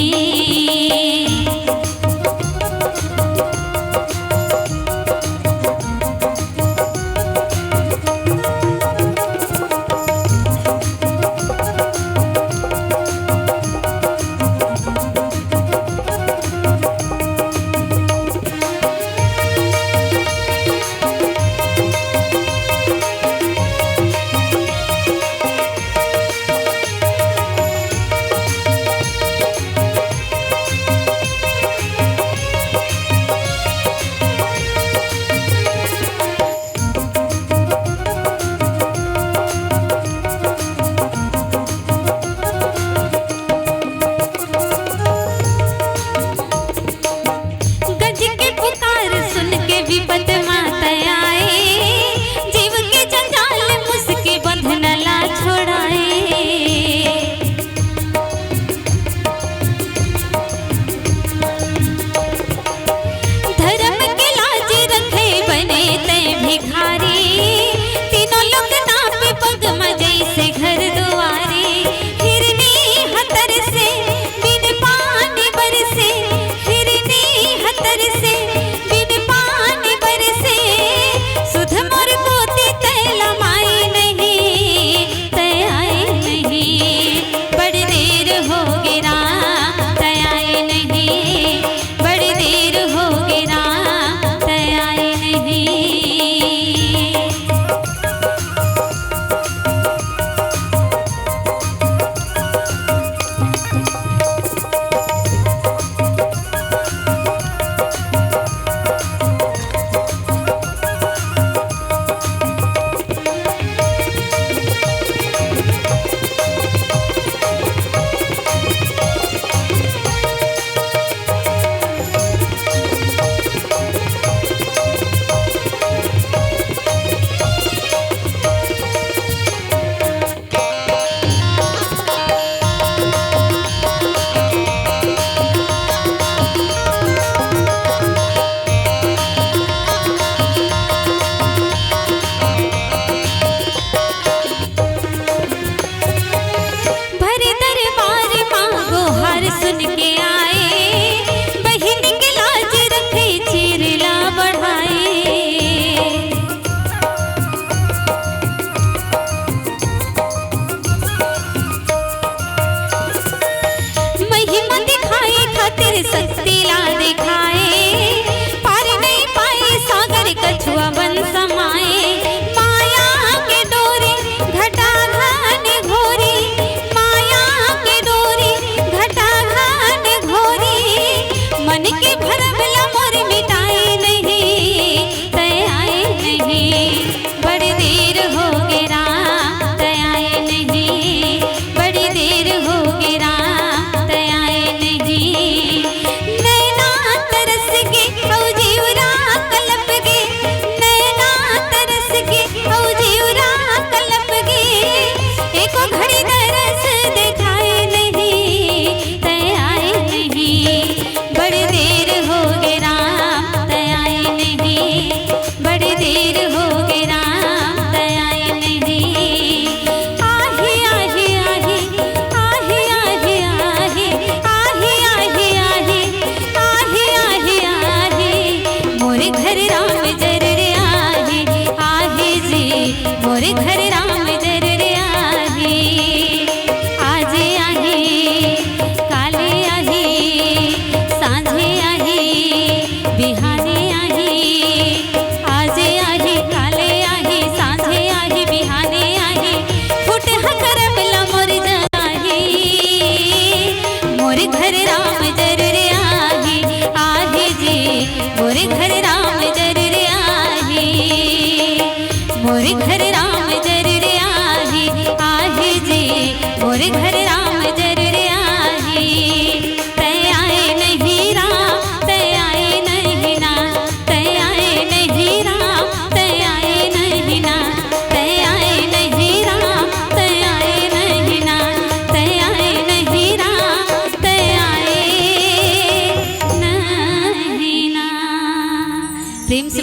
गज के पुकार सुन के विपत माता आए, जीव के जंजाल मुझके बंधन ला छोड़ाए। धर्म के लाज रखे बने ते भिखारी, तीनों लोग नाप पग मजई से घर दुआरे। हिरनी हतर से बिन पानी बरसे, हिरनी हतर से बिन पानी बरसे, सुध मोर पोती तैला माई नहीं तयाए नहीं, बड़ी देर होगी राम तयाए नहीं, बड़ी देर होगी राम तयाए नहीं। भरे दरबार मांगो हार सुन के आए, बहिन के लाज रखे चिरला बढ़ाए। महिमा दिखाई खातिर शक्ति ला दिखाए, पार नहीं पाए सागर कछुआ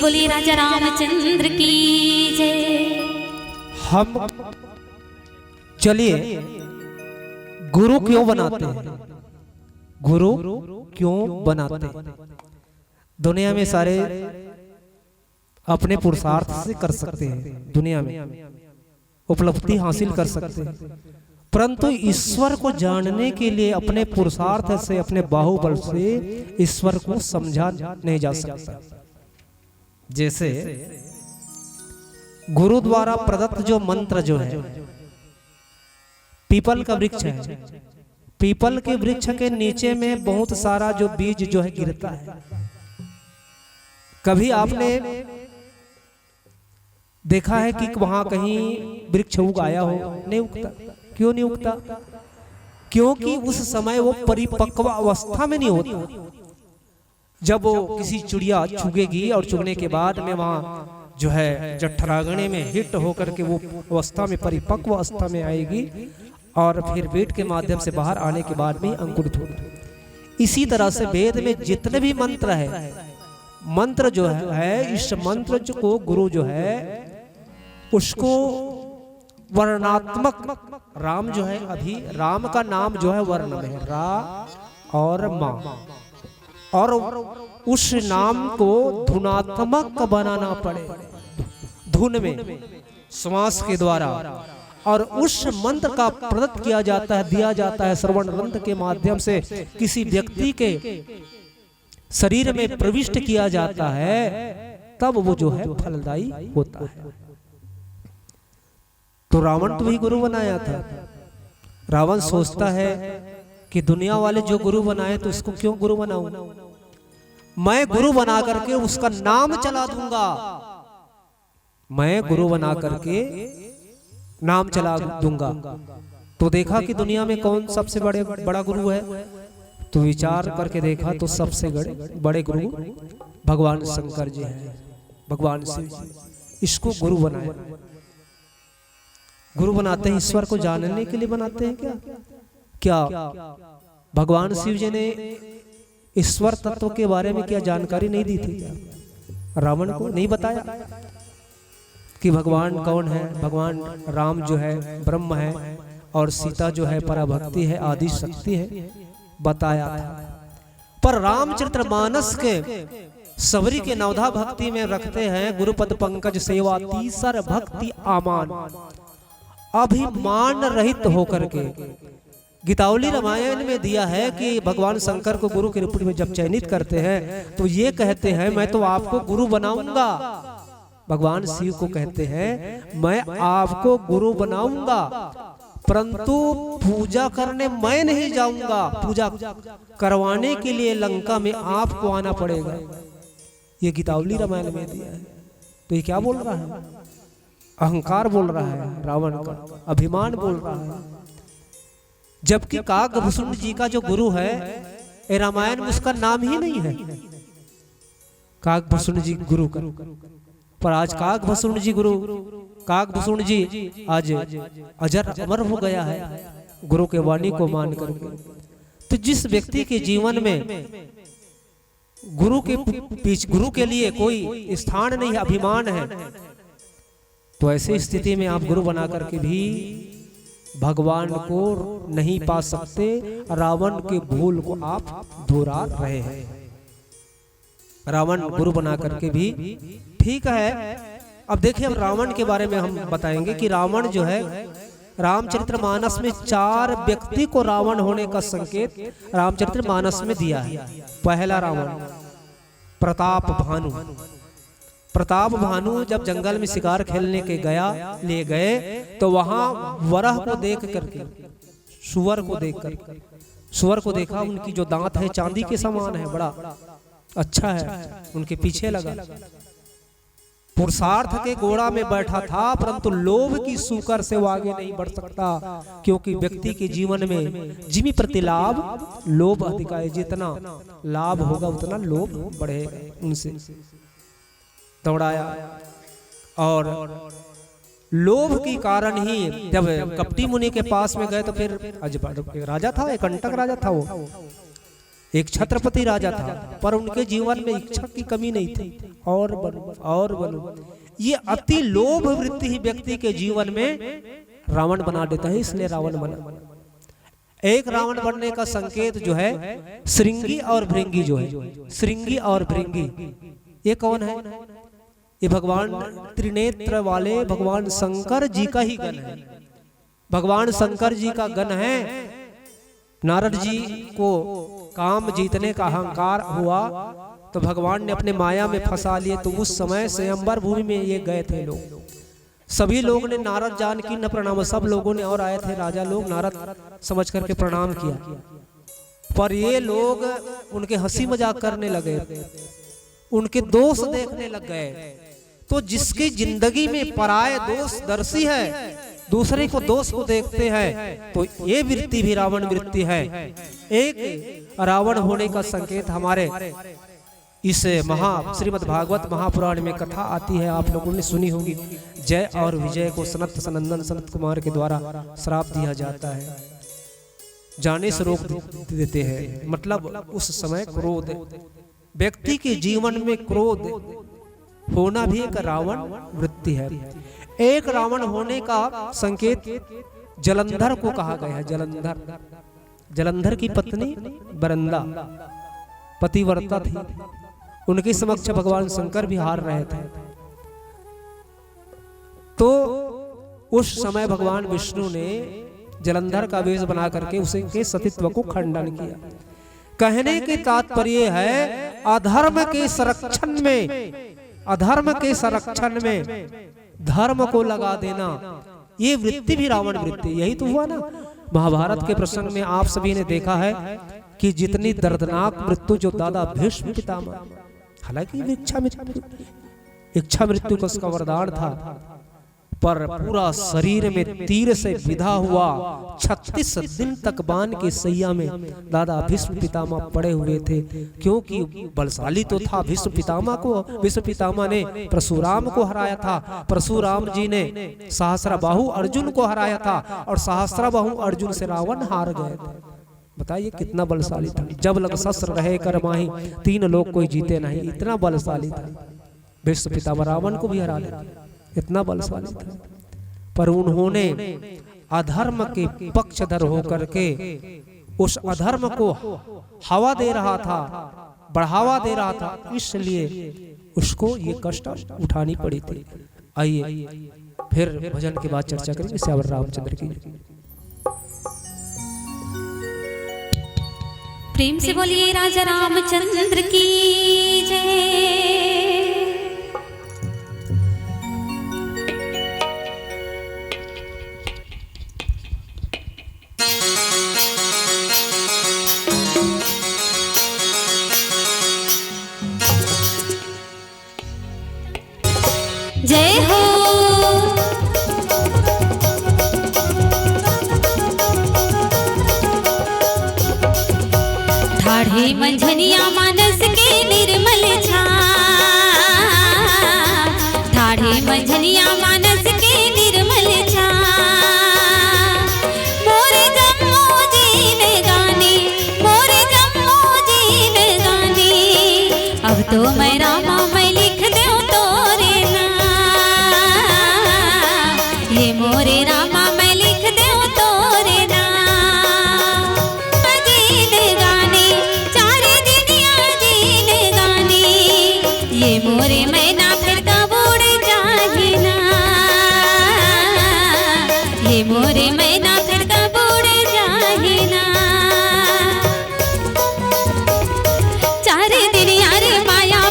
बोलिए राजा रामचंद्र की जय। हम चलिए गुरु क्यों बनाते हैं, गुरु क्यों बनाते हैं। दुनिया में सारे अपने पुरुषार्थ से कर सकते हैं, दुनिया में उपलब्धि हासिल कर सकते हैं, परंतु ईश्वर को जानने के लिए अपने पुरुषार्थ से, अपने बाहुबल से ईश्वर को समझा नहीं जा सकता। जैसे गुरु द्वारा प्रदत्त जो मंत्र जो है, पीपल का वृक्ष है, पीपल के वृक्ष के नीचे में बहुत सारा जो बीज जो है गिरता है। कभी आपने देखा है कि वहां कहीं वृक्ष उगाया हो? नहीं उगता। क्यों नहीं उगता? क्योंकि उस समय वो परिपक्व अवस्था में नहीं होता। जब वो किसी चिड़िया चुगेगी और चुगने के बाद में वहां जो है जठरागणे में हिट होकर के वो अवस्था में, परिपक्व अवस्था में आएगी और फिर वेद के माध्यम से बाहर आने के बाद में अंकुरित होगा। इसी तरह से वेद में जितने भी मंत्र है, मंत्र जो है इस मंत्र को गुरु जो है उसको वर्णात्मक, राम जो है, अभी राम का नाम जो है वर्ण में है, रा और माँ, और उस नाम को धुनात्मक बनाना पड़े, धुन में श्वास के द्वारा, और उस मंत्र का प्रदत्त किया जाता है, दिया जाता है श्रवण ग्रंथ के माध्यम से किसी व्यक्ति के शरीर में प्रविष्ट किया जाता है, तब वो जो है फलदायी होता है। तो रावण तो ही गुरु बनाया था। रावण सोचता है कि दुनिया वाले जो गुरु बनाए तो उसको क्यों गुरु बनाऊं, मैं गुरु बना करके उसका नाम चला दूंगा, मैं गुरु बना करके नाम चला दूंगा। तो देखा कि दुनिया में कौन सबसे बड़ा गुरु है, तो विचार करके देखा तो सबसे बड़े गुरु भगवान शंकर जी हैं, भगवान शिव जी। इसको गुरु बनाया। गुरु बनाते हैं ईश्वर को जानने के लिए बनाते हैं। क्या भगवान शिव जी ने ईश्वर तत्व के बारे में क्या जानकारी नहीं दी थी? क्या रावण को नहीं बताया कि भगवान कौन है? भगवान राम जो है ब्रह्म है और सीता जो है पराभक्ति है, आदि शक्ति है, बताया था। पर रामचरितमानस के सबरी के नवधा भक्ति में रखते हैं, गुरुपद पंकज सेवा तीसर भक्ति आमान, अभिमान रहित होकर के। गीतावली रामायण में दिया है कि भगवान शंकर को गुरु के रूप में जब चयनित करते हैं तो ये कहते हैं मैं तो आपको गुरु बनाऊंगा। भगवान शिव को कहते हैं मैं आपको गुरु बनाऊंगा, परंतु पूजा करने मैं नहीं जाऊंगा, पूजा करवाने के लिए लंका में आपको आना पड़ेगा। ये गीतावली रामायण में दिया है। तो ये क्या बोल रहा है? अहंकार बोल रहा है, रावण का अभिमान बोल रहा है। जबकि काकभूषण जी का जो गुरु है रामायण में उसका नाम ही नहीं है, काकभूषण जी गुरु का। पर आज काकभूषण जी गुरु, काकभूषण जी आज अजर अमर हो गया है गुरु के वाणी को मान करके। तो जिस व्यक्ति के जीवन में गुरु के लिए कोई स्थान नहीं, अभिमान है, तो ऐसी स्थिति में आप गुरु बना करके भी भगवान को नहीं पा सकते। रावण के भूल को आप दोहरा रहे हैं। रावण गुरु बना करके भी ठीक है। अब देखिए, अब रावण के बारे में हम बताएंगे कि रावण जो है रामचरितमानस में 4 व्यक्ति को रावण होने का संकेत रामचरितमानस में दिया है। पहला रावण प्रताप भानु। प्रताप भानु जब जंगल में शिकार खेलने के ले गए तो वहां वरह को देख करके, सुअर को देख करके, सुअर को देखा, उनकी जो दांत है चांदी के समान है, बड़ा अच्छा है, उनके पीछे लगा। पुरुषार्थ के घोड़ा में बैठा था, परंतु लोभ की सूकर से वो आगे नहीं बढ़ सकता, क्योंकि व्यक्ति के जीवन में जिमी प्रति लाभ लोभ अधिक है। जितना लाभ होगा उतना लोभ बढ़ेगा। उनसे दौड़ाया और लोभ के कारण ही जब कपटी मुनि के पास में गए तो फिर राजा था, एक कंटक राजा था वो, एक छत्रपति राजा था, पर उनके जीवन में इच्छा की कमी नहीं थी, और बनूं और बनूं। ये अति लोभ वृत्ति ही व्यक्ति के जीवन में रावण बना देता है, इसलिए रावण बना। एक रावण बनने का संकेत जो है श्रृंगी और भृंगी जो है, श्रृंगी और भृंगी, ये कौन है? ये भगवान त्रिनेत्र वाले भगवान शंकर जी का ही गण है। भगवान शंकर जी का गण है। नारद जी को काम जीतने का अहंकार हुआ तो भगवान ने अपने माया में फंसा लिए। तो उस समय स्वयंवर भूमि में ये गए थे लोग, सभी लोग ने नारद जानकी न प्रणाम, सब लोगों ने और आए थे राजा लोग, नारद समझ करके प्रणाम किया, पर ये लोग उनके हंसी मजाक करने लगे, उनके दोष देखने लग गए। तो जिसकी जिंदगी में पराये दोष दर्शी है, दूसरे को दोष को देखते हैं, तो ये वृत्ति भी रावण वृत्ति है। एक रावण होने का संकेत हमारे इस श्रीमद् भागवत महापुराण में कथा आती है, आप लोगों ने सुनी होगी। जय और विजय को सनत सनंदन सनत कुमार के द्वारा श्राप दिया जाता है, जाने से रोक देते हैं। मतलब उस समय क्रोध, व्यक्ति के जीवन में क्रोध होना भी एक रावण वृत्ति है। एक रावण होने का संकेत जलंधर को कहा गया है। जलंधर, जलंधर की पत्नी बरंदा पतिव्रता थी, उनके समक्ष भगवान शंकर भी हार रहे थे। तो उस समय भगवान विष्णु ने जलंधर का वेश बना करके उसके सतीत्व को खंडन किया। कहने की तात्पर्य है अधर्म के संरक्षण में, अधर्म के संरक्षण में धर्म को लगा देना, ये वृत्ति भी रावण वृत्ति। यही तो हुआ ना महाभारत के प्रसंग में, आप सभी ने देखा है कि जितनी दर्दनाक मृत्यु जो दादा भीष्म पितामह, हालांकि इच्छा मृत्यु का उसका वरदान था, पर पूरा शरीर में तीर से विधा हुआ 36 दिन तक बाण के सैया में दादा भीष्म पितामह पड़े हुए थे। क्योंकि बलशाली तो था भीष्म पितामह को, भीष्म पितामह ने परशुराम को हराया था, परशुराम जी ने सहस्त्रबाहु अर्जुन को हराया था, और सहस्त्रबाहु अर्जुन से रावण हार गए थे। बताइए कितना बलशाली था। जब लग शस्त्र रहे कर माही, 3 लोग कोई जीते नहीं, इतना बलशाली था। भीष्म पितामह रावण को भी हरा दिया, इतना बलशाली था। पर उन्होंने अधर्म के पक्षधर होकर के उस अधर्म को हवा दे रहा था, बढ़ावा दे रहा था, इसलिए उसको ये कष्ट उठानी पड़ी थी। आइए फिर भजन के बाद चर्चा करेंगे श्यावर रामचंद्र की। प्रेम से बोलिए राजा रामचंद्र की जय। जय हो ठाढ़े मंझनिया मानस के निर्मल छा, ठाढ़े मंझनिया मानस के निर्मल छा। मोरे जम्मू जीन गाने, मोरे जम्मू जीन गाने, अब तो मैं रामा मैं लिख दूं तोरे ना, ये मोरे रामा मैं लिख दूं तोरे ना। जीन गाने चारे दुनिया जीन गाने, ये मोरे मैं ना फिर कबूड़ जाही ना, ये मोरे मैं ना फिर कबूड़ जाही ना। चारे दुनिया रे माया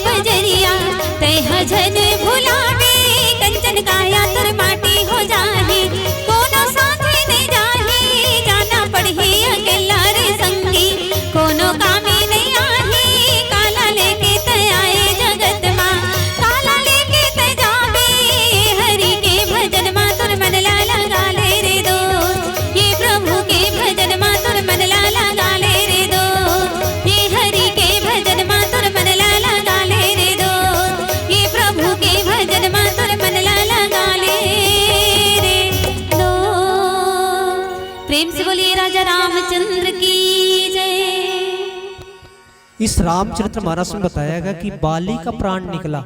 इस रामचरितमानस में बताया गया कि बाली का प्राण निकला।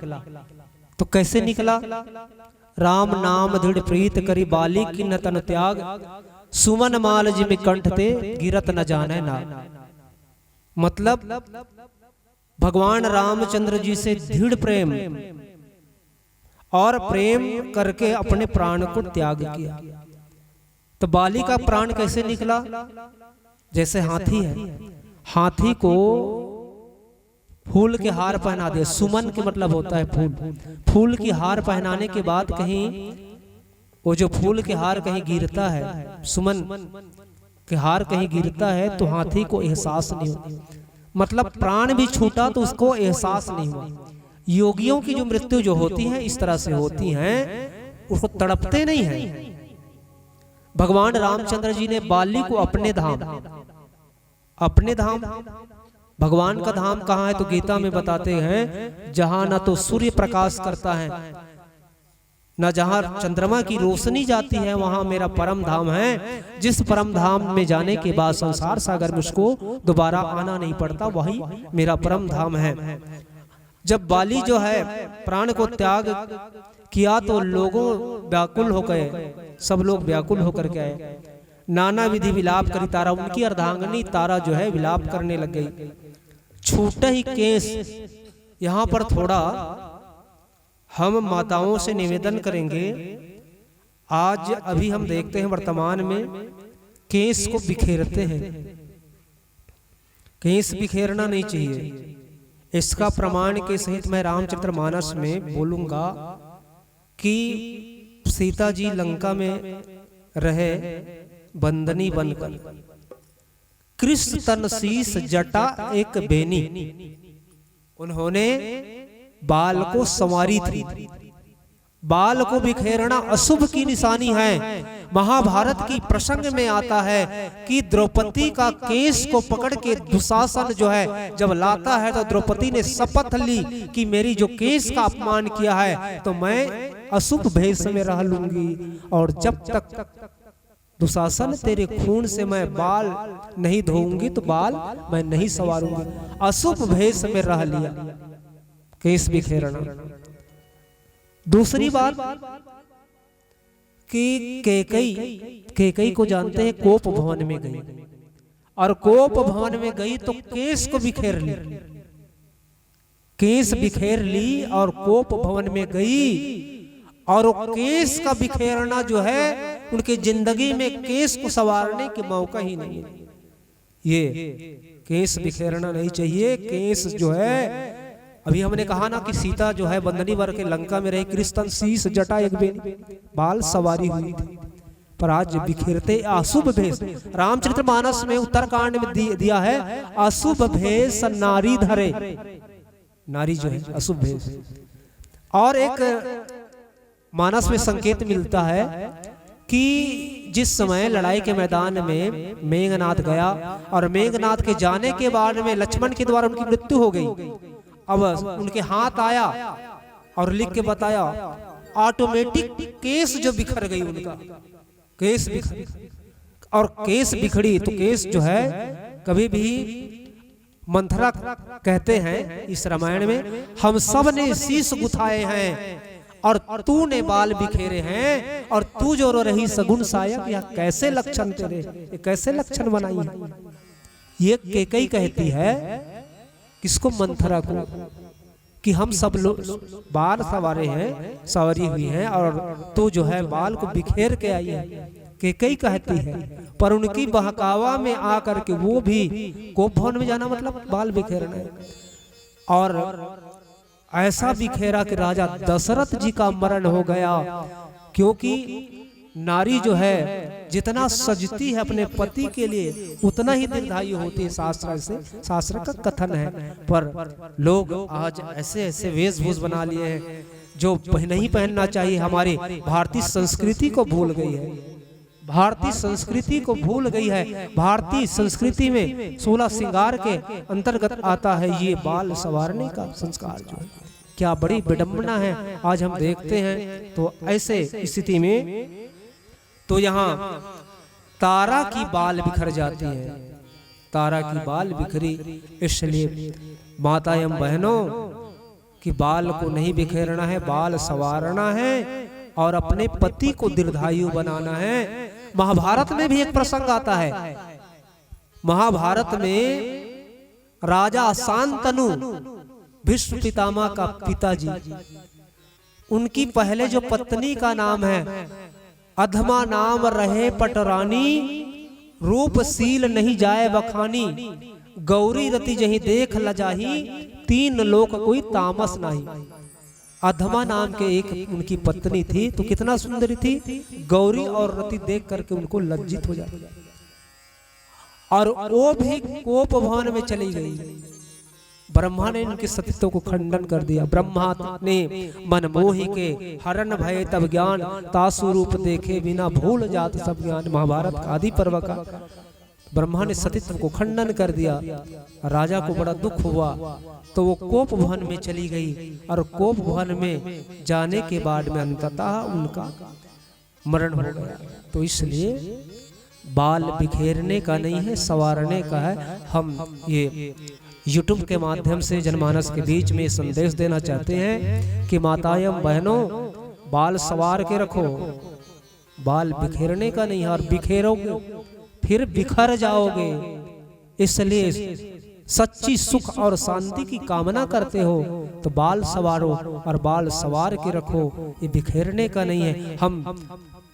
तो कैसे निकला? राम नाम दृढ़ प्रीत करी बाली की न तन त्याग, सुमन माल जिम कंठ ते गिरत न जाने ना। मतलब भगवान रामचंद्र जी से दृढ़ प्रेम और प्रेम करके अपने प्राण को त्याग किया। तो बाली का प्राण कैसे निकला? जैसे हाथी है, हाथी को फूल के हार पहना दे, सुमन के मतलब होता है फूल, फूल की हार पहनाने के बाद कहीं वो जो फूल के हार कहीं गिरता है, सुमन के हार कहीं गिरता है तो हाथी को एहसास नहीं होता। मतलब प्राण भी छूटा तो उसको एहसास नहीं हुआ। योगियों की जो मृत्यु जो होती है इस तरह से होती है, उसको तड़पते नहीं है। भगवान रामचंद्र जी ने बाली को अपने धाम, भगवान का धाम कहाँ है? तो गीता में बताते हैं जहां न तो सूर्य प्रकाश करता है, न जहां चंद्रमा की रोशनी जाती है, वहां मेरा परम धाम है। जिस परम धाम में जाने के बाद संसार सागर में उसको दोबारा आना नहीं पड़ता, वही मेरा परम धाम है। जब बाली जो है प्राण को त्याग किया तो लोगों व्याकुल हो गए, सब लोग व्याकुल होकर के आए। नाना विधि विलाप करी तारा, उनकी अर्धांगिनी तारा जो है विलाप करने लग गई। छूटे ही केस, यहाँ पर थोड़ा हम माताओं से निवेदन करेंगे। आज अभी हम देखते हैं वर्तमान में केस को बिखेरते हैं, केस बिखेरना नहीं चाहिए। इसका प्रमाण के सहित मैं रामचरितमानस में बोलूंगा कि सीता जी लंका में रहे बंदनी बनकर, कृष्ण तन शीस जटा एक बेनी, उन्होंने बाल को संवारी थी। बाल को बिखेरना अशुभ की निशानी है। महाभारत की प्रसंग में आता है कि द्रौपदी का केस को पकड़ के दुशासन जो है जब लाता है तो द्रौपदी ने शपथ ली कि मेरी जो केस का अपमान किया है तो मैं अशुभ भेष में रह लूंगी, और जब तक दुशासन तेरे खून से मैं बाल नहीं धोऊंगी तो बाल मैं नहीं संवारूंगी। अशुभ भेष में रह लिया, केस बिखेरना। दूसरी बात कि कैकई को जानते हैं, कोप भवन में गई, और कोप भवन में गई तो केस को बिखेर ली, केस बिखेर ली और कोप भवन में गई। और वो केस का बिखेरना जो है उनकी जिंदगी में केस को संवारने के मौका ही नहीं है। ये केस बिखेरना नहीं चाहिए। केस जो है, अभी हमने कहा ना कि सीता जो है बंदनी वर के लंका में रही, कृष्ण शीस जटा एक बेनी, बाल सवारी हुई थी, पर आज बिखेरते अशुभ भेष। रामचरितमानस में उत्तरकांड में दिया है अशुभ भेष नारी धरे, नारी जो है अशुभ भेष। और एक मानस में संकेत मिलता है कि जिस समय लड़ाई के मैदान में मेघनाथ गया और मेघनाथ के जाने के बाद में लक्ष्मण के द्वारा उनकी मृत्यु हो गई। अब उनके हाथ आया और लिख के बताया, ऑटोमेटिक केस जो बिखर गई, उनका केस बिखर, और केस बिखड़ी तो केस जो है कभी भी मंथरा कहते हैं इस रामायण में, हम सब ने शीश गुथाए हैं और तूने बाल बिखेरे हैं, और तू जो रो रही सगुन सायक, यह कैसे लक्षण तेरे, ये कैसे लक्षण बनाई है। ये कैकई कहती है किसको? मंथरा को, कि हम सब लोग बाल सवारे हैं, सवारी हुई हैं, और तू जो है बाल को बिखेर के आई है। कैकई कहती है, पर उनकी बहकावा में आकर के वो भी कोप भवन में जाना मतलब बाल बिखेरना है। और ऐसा बिखेरा कि राजा दशरथ जी का मरण हो गया, क्योंकि नारी जो है जितना सजती है अपने पति के लिए उतना ही दीर्घायु होती है, शास्त्र का कथन है। पर लोग आज ऐसे ऐसे वेशभूष बना लिए हैं जो नहीं पहनना चाहिए। हमारी भारतीय संस्कृति को भूल गई है, भारतीय संस्कृति को भूल गई है। भारतीय संस्कृति में 16 श्रृंगार के अंतर्गत आता है ये बाल संवारने का संस्कार, जो क्या बड़ी विडंबना है। आज हम देखते हैं तो ऐसे स्थिति में तो यहाँ तारा की बाल बिखर जाती है, तारा की बाल बिखरी। इसलिए माता एवं बहनों कि बाल को नहीं बिखेरना है, बाल संवारना है और अपने पति को दीर्घायु बनाना है। महाभारत में भी एक प्रसंग आता है। महाभारत में राजा शांतनु भीष्म पितामह का पिताजी, उनकी पहले जो पत्नी का नाम है अधमा नाम रहे पटरानी, रूपशील नहीं जाए बखानी, गौरी रति जही देख लजाही, तीन लोक कोई तामस नहीं। अधमा नाम के एक उनकी पत्नी थी, तो कितना सुंदरी थी, गौरी और रति देख करके उनको लज्जित हो जाती और वो भी कोप भवन में चली गई। ब्रह्मा ने इनके सत्यत्व को खंडन कर दिया। ब्रह्मा ने मन मोहि के हरण भय तब ज्ञान, तासु रूप देखे बिना भूल जात सब ज्ञान। महाभारत का आदि पर्व का ब्रह्मा ने सत्यत्व को खंडन कर दिया। राजा को बड़ा दुख हुआ तो वो कोप भवन में चली गई और कोप भवन में जाने के बाद में अंततः उनका मरण हो गया। तो इसलिए बाल बिखेरने का नहीं है, संवारने का है। हम ये YouTube के माध्यम से जनमानस के बीच में संदेश देना चाहते हैं कि माताएं बहनों, बाल संवार के रखो, बाल बिखेरने का नहीं है। और बिखेरोगे फिर बिखर जाओगे। इसलिए सच्ची सुख और शांति की कामना करते हो तो बाल संवारो और बाल संवार के रखो, ये बिखेरने का नहीं है। हम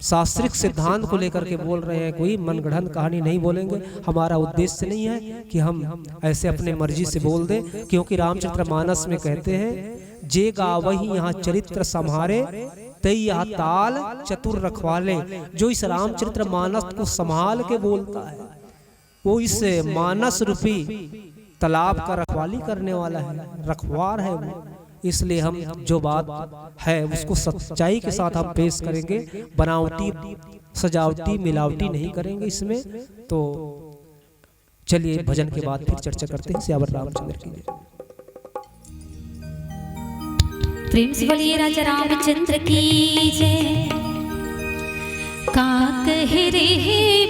शास्त्रिक सिद्धांत को लेकर के बोल रहे हैं, कोई मनगढ़ंत कहानी नहीं बोलेंगे। हमारा उद्देश्य नहीं है कि हम ऐसे अपने मर्जी से बोल दें, क्योंकि रामचरितमानस में कहते हैं जे गावही यहाँ चरित्र संहारे तई यहाँ ताल चतुर रखवाले। जो इस रामचरितमानस को संभाल के बोलता है वो इस मानस रूपी तालाब का रखवाली करने वाला है, रखवार है वो। इसलिए हम जो बात है उसको सच्चाई के साथ हम पेश करेंगे, बनावटी सजावटी मिलावटी नहीं करेंगे इसमें। तो चलिए भजन के बाद फिर चर्चा करते हैं। सियावर रामचंद्र की जय। प्रेम से बोलिए राजा रामचंद्र की जय। का कह रे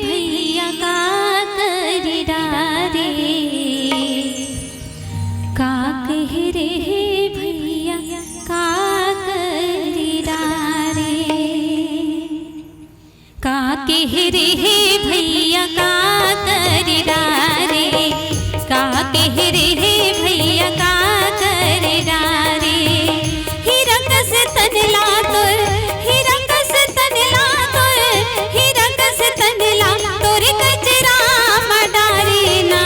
भैया का कर डारे, का कह रे भैया का कर डारे, का कह रे भैया का कर डारे, का कह रे भैया का कर डारे। हिरक से तनला तोर, हिरक से तनला तोर, हिरक से तनला तोर कचरा मडारे ना।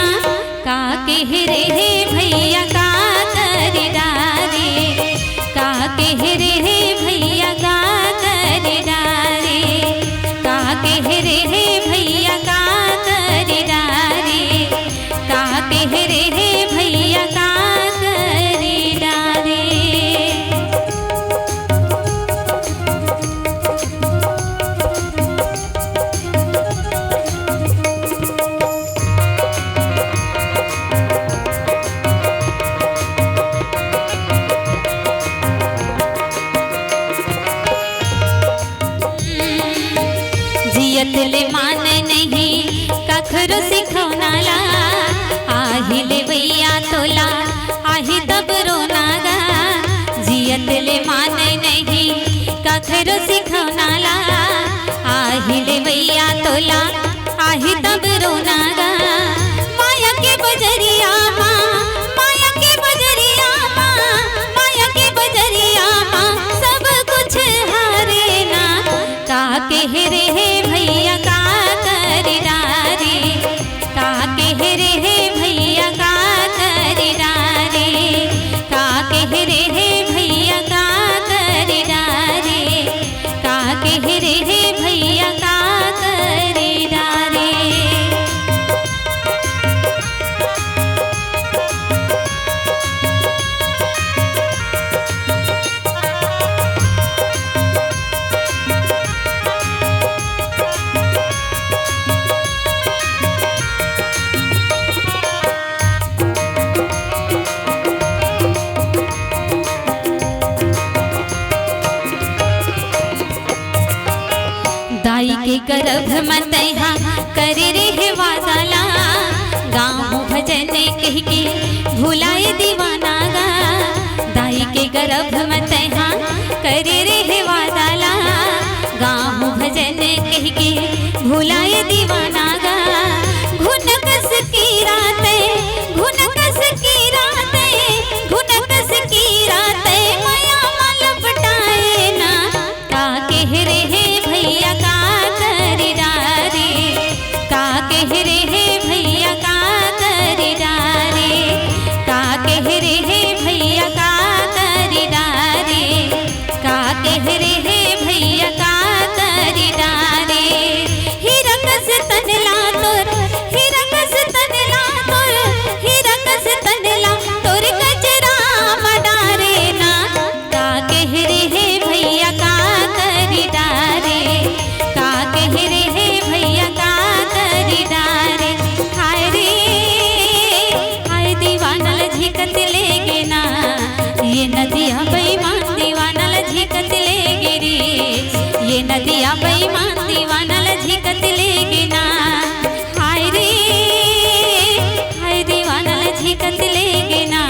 का कह रे भैया का कर डारे, का कह रे भैया का कर डारे, का कह रे भैया का कर डारे, का कह रे भैया का कर डारे। जियत ले मान नहीं कखरो सिखौनाला, आहिले भैया तोला आही तब रोनागा। जियत ले मान नहीं कखरो सिखौनाला, आहिले भैया तोला आही तब रोनागा। माया के बजरिया माँ, माया के बजरिया माँ, माया के बजरिया माँ सब कुछ हारे ना। का कह रे भैया का कर डारे, का कह रे भैया का कर डारे, का कह रे भैया का कर डारे, का कह रे भैया का कर डारे। दाई के गर्भ मतहा कर रे वादला, गाँव भजन कह के भुलाए दीवाना गा, दाई के गर्भ में तैहा करे रे वादाला, गाहूँ भजन कह के भुलाए दीवाना गा, घुनकस की रातें घुनकस की रातें घुनकस की रातें माया मल पटाए ना, का कह रहे भैया का कर डारे, का कह रहे भैया का कर डारे, का कह रहे भैया का कर डारे, का कह रहे भैया का कर डारे, हिरकस तनला तोर हिरकस तनला तोर हिरकस तनला तोर कचरा मडारे ना, का कह रहे भैया का कर डारे, का कह रहे भैया का कर डारे, हाय रे हाय दीवानल झिकत लेगे ना, ये नदिया बेईमान दीवानल झिकत लेगे रे, ये नदिया बेईमान दीवानल झिकत लेगे ना, हाय रे हाय दीवानल झिकत लेगे ना,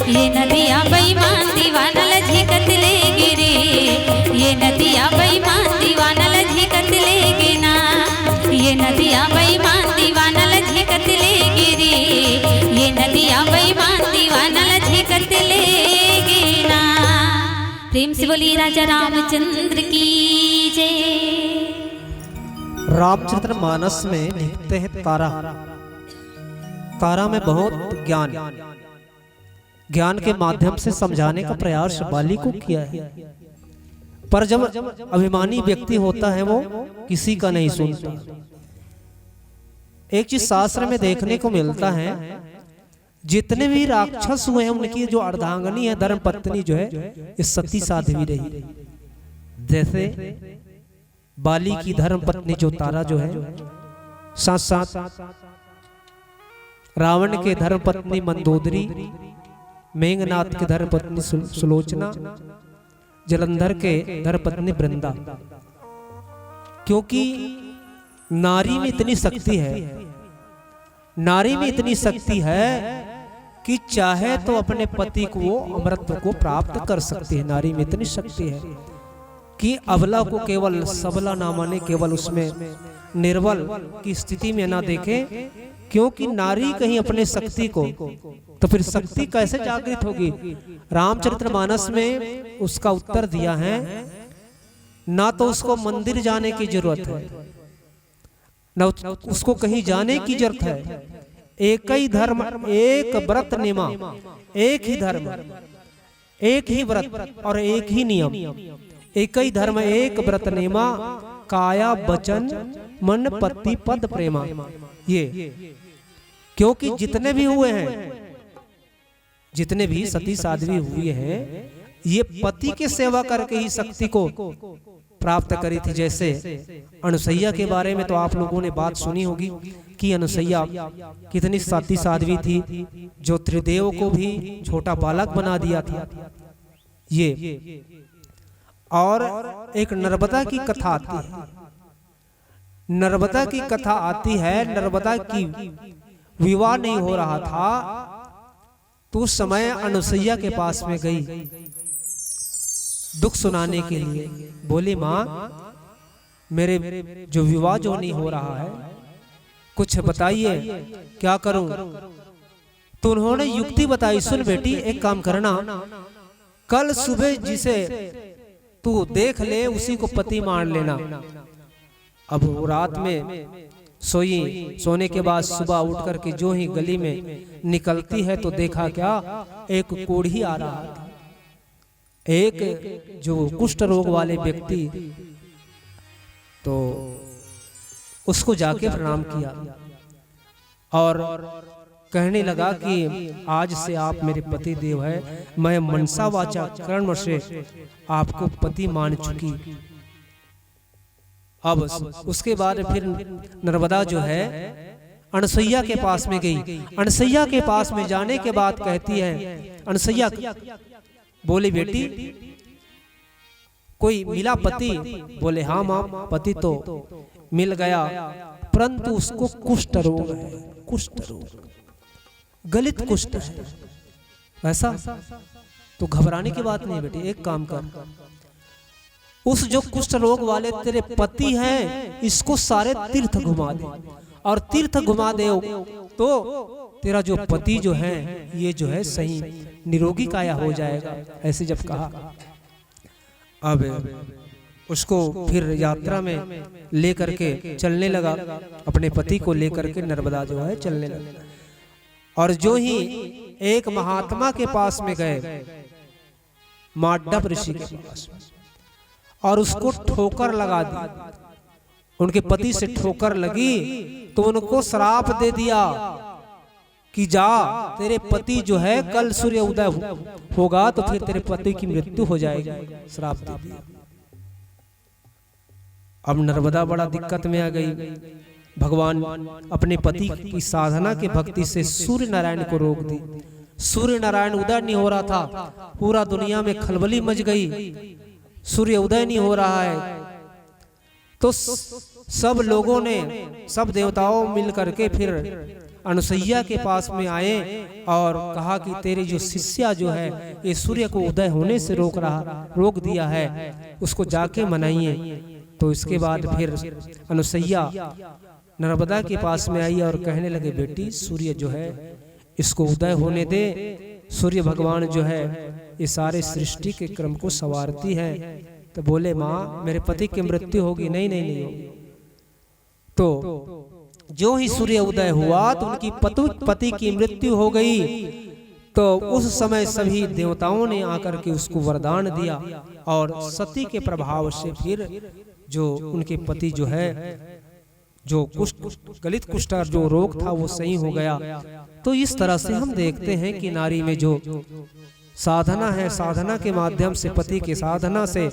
ये नदिया बेईमान दीवानल झिकत लेगे रे, ये नदिया बेईमान दीवानल झिकत लेगे ना, ये नदिया बेईमान दीवानल झिकत लेगे रे, ये नदिया बेईमान दीवानल झिकत लेगे ना। प्रेम से बोली राजा रामचंद्र की जय। रामचरितमानस में लिखते हैं तारा, तारा में बहुत ज्ञान के माध्यम से समझाने का प्रयास बाली को किया है, पर जब अभिमानी व्यक्ति होता है वो किसी का नहीं सुनता। एक चीज शास्त्र में देखने को मिलता है, जितने भी राक्षस हुए हैं उनकी जो अर्धांगनी है धर्म पत्नी जो है इस सती साध्वी रही। जैसे बाली की धर्म पत्नी जो तारा जो है, साथ साथ रावण के धर्म पत्नी मंदोदरी, मेघनाथ के धर्म पत्नी सुलोचना, जलंधर के धर्म पत्नी वृंदा। क्योंकि नारी में इतनी शक्ति है, नारी में इतनी शक्ति है कि चाहे तो अपने पति को वो अमरत्व को प्राप्त कर सकती है। नारी में इतनी शक्ति है कि अबला को केवल सबला ना माने, केवल उसमें निर्बल की स्थिति में ना देखे। क्योंकि नारी कहीं अपने शक्ति को, तो फिर शक्ति कैसे जागृत होगी? रामचरितमानस में उसका उत्तर दिया है, ना तो उसको मंदिर जाने की जरूरत है, ना उसको कहीं जाने की जरूरत है। एक ही धर्म, एक व्रत नियम, एक ही धर्म, एक ही व्रत और एक ही नियम। एक ही धर्म, एक व्रत नियमा, काया वचन मन पति पद प्रेमा। ये क्योंकि जितने भी हुए हैं, जितने भी सती साध्वी हुई है, ये पति के सेवा करके ही शक्ति को प्राप्त करी थी। जैसे अनुसैया के बारे में तो आप लोगों ने बात सुनी होगी कि अनुसैया कितनी सती साध्वी थी, जो त्रिदेव को भी छोटा बालक बना दिया था। ये और एक नर्मदा की कथा आती है, नर्मदा की कथा आती है। नर्मदा की विवाह नहीं हो रहा था तो उस समय अनुसैया के पास में गई दुख सुनाने के लिए। बोली, माँ मेरे जो विवाह जो नहीं हो रहा है, कुछ बताइए क्या करूं? तो उन्होंने युक्ति बताई, सुन बेटी एक काम करना, कल सुबह जिसे तू देख ले उसी को पति मान लेना। अब वो रात में सोई, सोने के बाद सुबह उठ करके जो ही गली में निकलती है तो देखा क्या, एक कोढ़ी आ रहा था। एक जो कुष्ठ रोग वाले व्यक्ति, तो उसको जाके प्रणाम किया और कहने लगा कि आज से आप मेरे पति देव है, मैं मनसा वाचा कर्म से आपको पति मान चुकी। अब उसके बाद फिर नर्मदा जो है अनसैया के पास में गई। अनसैया के पास में जाने के बाद कहती है, अनसैया बोली, बेटी कोई मिला पति? बोले, हाँ माँ पति तो मिल गया, परंतु उसको कुष्ठ रोग है, कुष्ठ रोग। गलित कुष्ठ है, ऐसा तो घबराने की बात नहीं बेटी। एक काम कर, उस जो कुष्ठ रोग वाले तेरे पति हैं इसको सारे तीर्थ घुमा दे, और तीर्थ घुमा दे तो तेरा जो पति जो है ये जो है सही निरोगी काया हो जाएगा। ऐसे जब कहा, अब उसको फिर यात्रा में लेकर के चलने लगा, अपने पति को लेकर के नर्मदा जो है चलने लगा। और जो ही एक महात्मा के पास में गए, माडव ऋषि के पास, और उसको ठोकर लगा दी, उनके पति से ठोकर लगी तो उनको श्राप दे दिया कि जा तेरे पति जो है कल सूर्य उदय होगा तो फिर तेरे पति की मृत्यु हो जाएगी, श्राप दे दिया। अब नर्मदा बड़ा दिक्कत में आ गई। भगवान अपने पति की साधना के भक्ति से सूर्य नारायण को रोक दी। सूर्य नारायण उदय नहीं हो रहा था, पूरा दुनिया में खलबली मच गई, सूर्य उदय नहीं हो रहा है। तो सब लोगों ने, सब देवताओं मिल करके फिर अनुसैया के पास में आए और कहा कि तेरी जो शिष्या जो है ये सूर्य को उदय होने से रोक दिया है, उसको जाके मनाइए। तो इसके बाद फिर अनुसैया नर्मदा के पास में आई और कहने लगे, बेटी सूर्य जो है इसको उदय होने दे, सूर्य भगवान जो है ये सारे सृष्टि के क्रम को संवारती है। तो बोले, माँ मेरे पति की मृत्यु होगी। नहीं नहीं नहीं होगी। तो जो ही सूर्य उदय हुआ तो उनकी पति की मृत्यु हो गई। तो उस समय सभी देवताओं ने आकर के उसको वरदान दिया और सती के प्रभाव से फिर जो उनके पति जो है, जो गलित कुष्ठ जो रोग था वो सही हो गया। तो इस तरह से हम देखते हैं कि नारी में जो साधना है, साधना के माध्यम से, पति के साधना से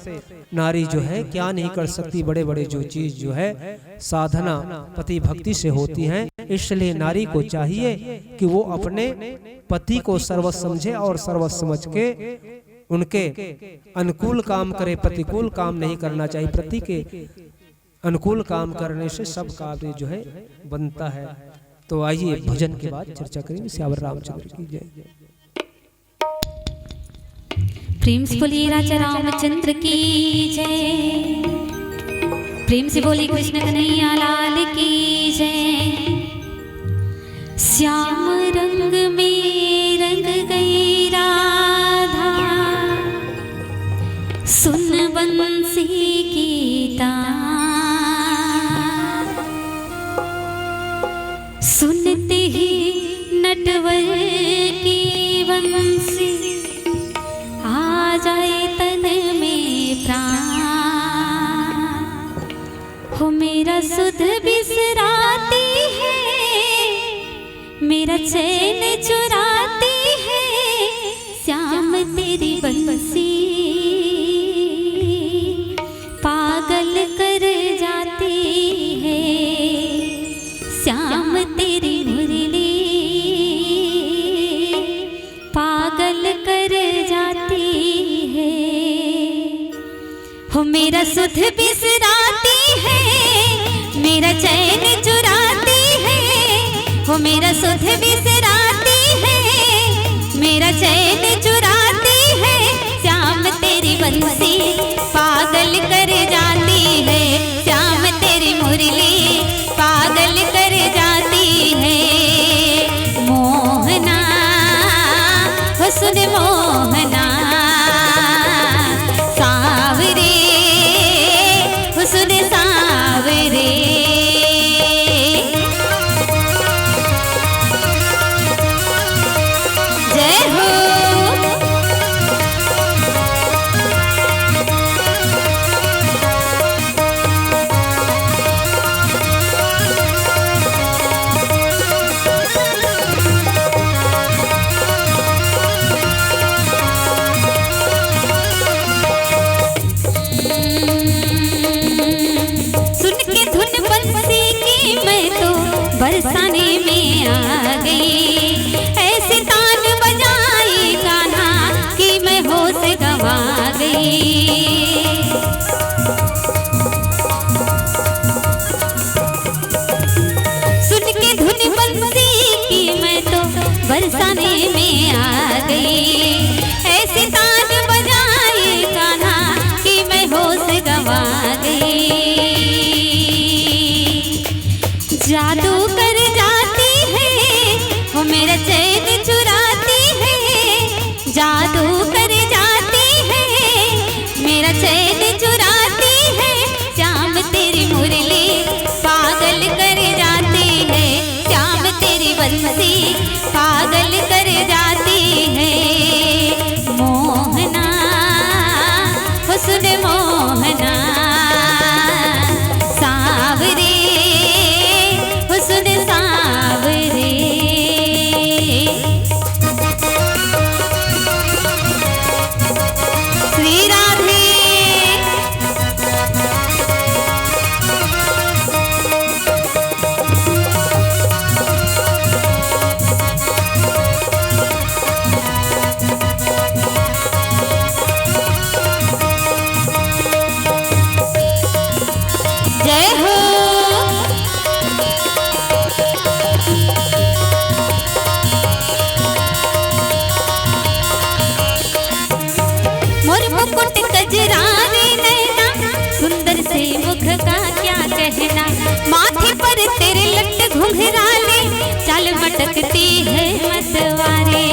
नारी जो है क्या नहीं कर सकती। बड़े बड़े जो चीज जो है साधना पति भक्ति से होती हैं। इसलिए नारी को चाहिए कि वो अपने पति को सर्वस्व समझे और सर्वस्व समझ के उनके अनुकूल काम करे, प्रतिकूल काम नहीं करना चाहिए। पति के अनुकूल काम करने से सब कार्य जो है बनता है। तो आइए भजन के बाद चर्चा करेंगे। श्यावर रामचंद्र की जय। प्रेम से बोलिए राजा रामचंद्र की जय। प्रेम से बोलिए कृष्ण कन्हैया लाल की जय। श्याम रंग में रंग गई राधा, सुन बंसी की तान, सुनते ही नटवर की बंसी, आ जाए तन में प्राण। हो मेरा सुध बिसराती है, मेरा चैन चुराती है, श्याम तेरी बंसी पागल कर जाती है, श्याम तेरी मुरली पागल कर जाती है। हो मेरा सुध बिसराती है, मेरा चैन चुराती है, हो मेरा सुध बिसराती है, मेरा चैन चुराती है, श्याम तेरी बंसी पागल कर जाती है, श्याम तेरी मुरली पागल कर जाती है। मोहना हो सुन मोहना, सावरे हो सुन सावरे। जय हो। जादू कर जाती है, मेरा चैन चुराती है, श्याम तेरी मुरली पागल कर जाती है, श्याम तेरी बंसी पागल कर जाती है। मोहना हुस्न मोहना, सावरे हुस्न सावरे। श्री राधे। जय हो। मोर मुकुट कजरारे नैना, सुंदर से मुख का क्या कहना, माथे पर तेरे लट घुंघराले, चाल मटकती है मतवारे।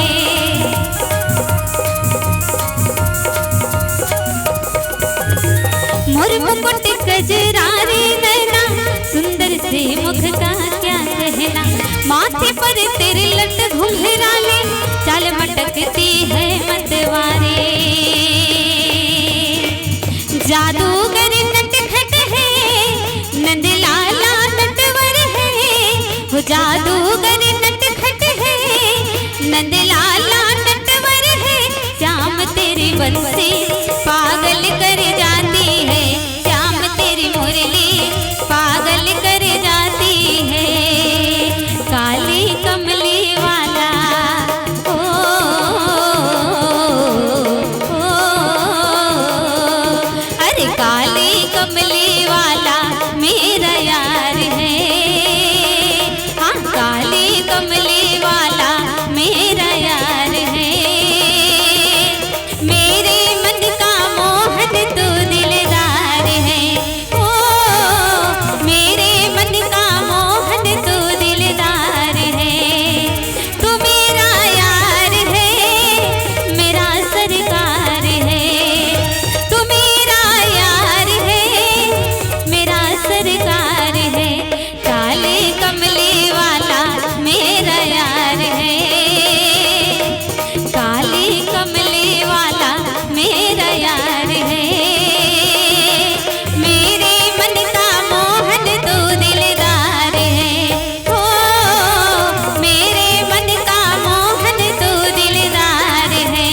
मोर मुकुट कजरारे नैना, सुंदर से मुख का क्या कहना, माथे पर तेरे लट घुंघराले, चाल मटकती है मतवारे। जादूगर नटखट है, नंद लाला नटवर है, वो जादूगर नटखट है, नंद लाला नटवर है, श्याम तेरी बंसी पागल कर जाती है, श्याम तेरी मुरली पागल कर जाती है। काली कमली वाला ओ, अरे काली कमली वाला मेरा यार है, हाँ काली कमली वाला मेरा यार है। मेरे मन का मोहन तू दिलदार है, ओ मेरे मन का मोहन तू दिलदार है। तू मेरा यार है, मेरा सरकार है, तू मेरा यार है, मेरा सरकार है। काले कमली वाला मेरा यार है, काली कमली वाला मेरा यार है। मेरे मन का मोहन तू दिलदार है, ओ मेरे मन का मोहन तू दिलदार है।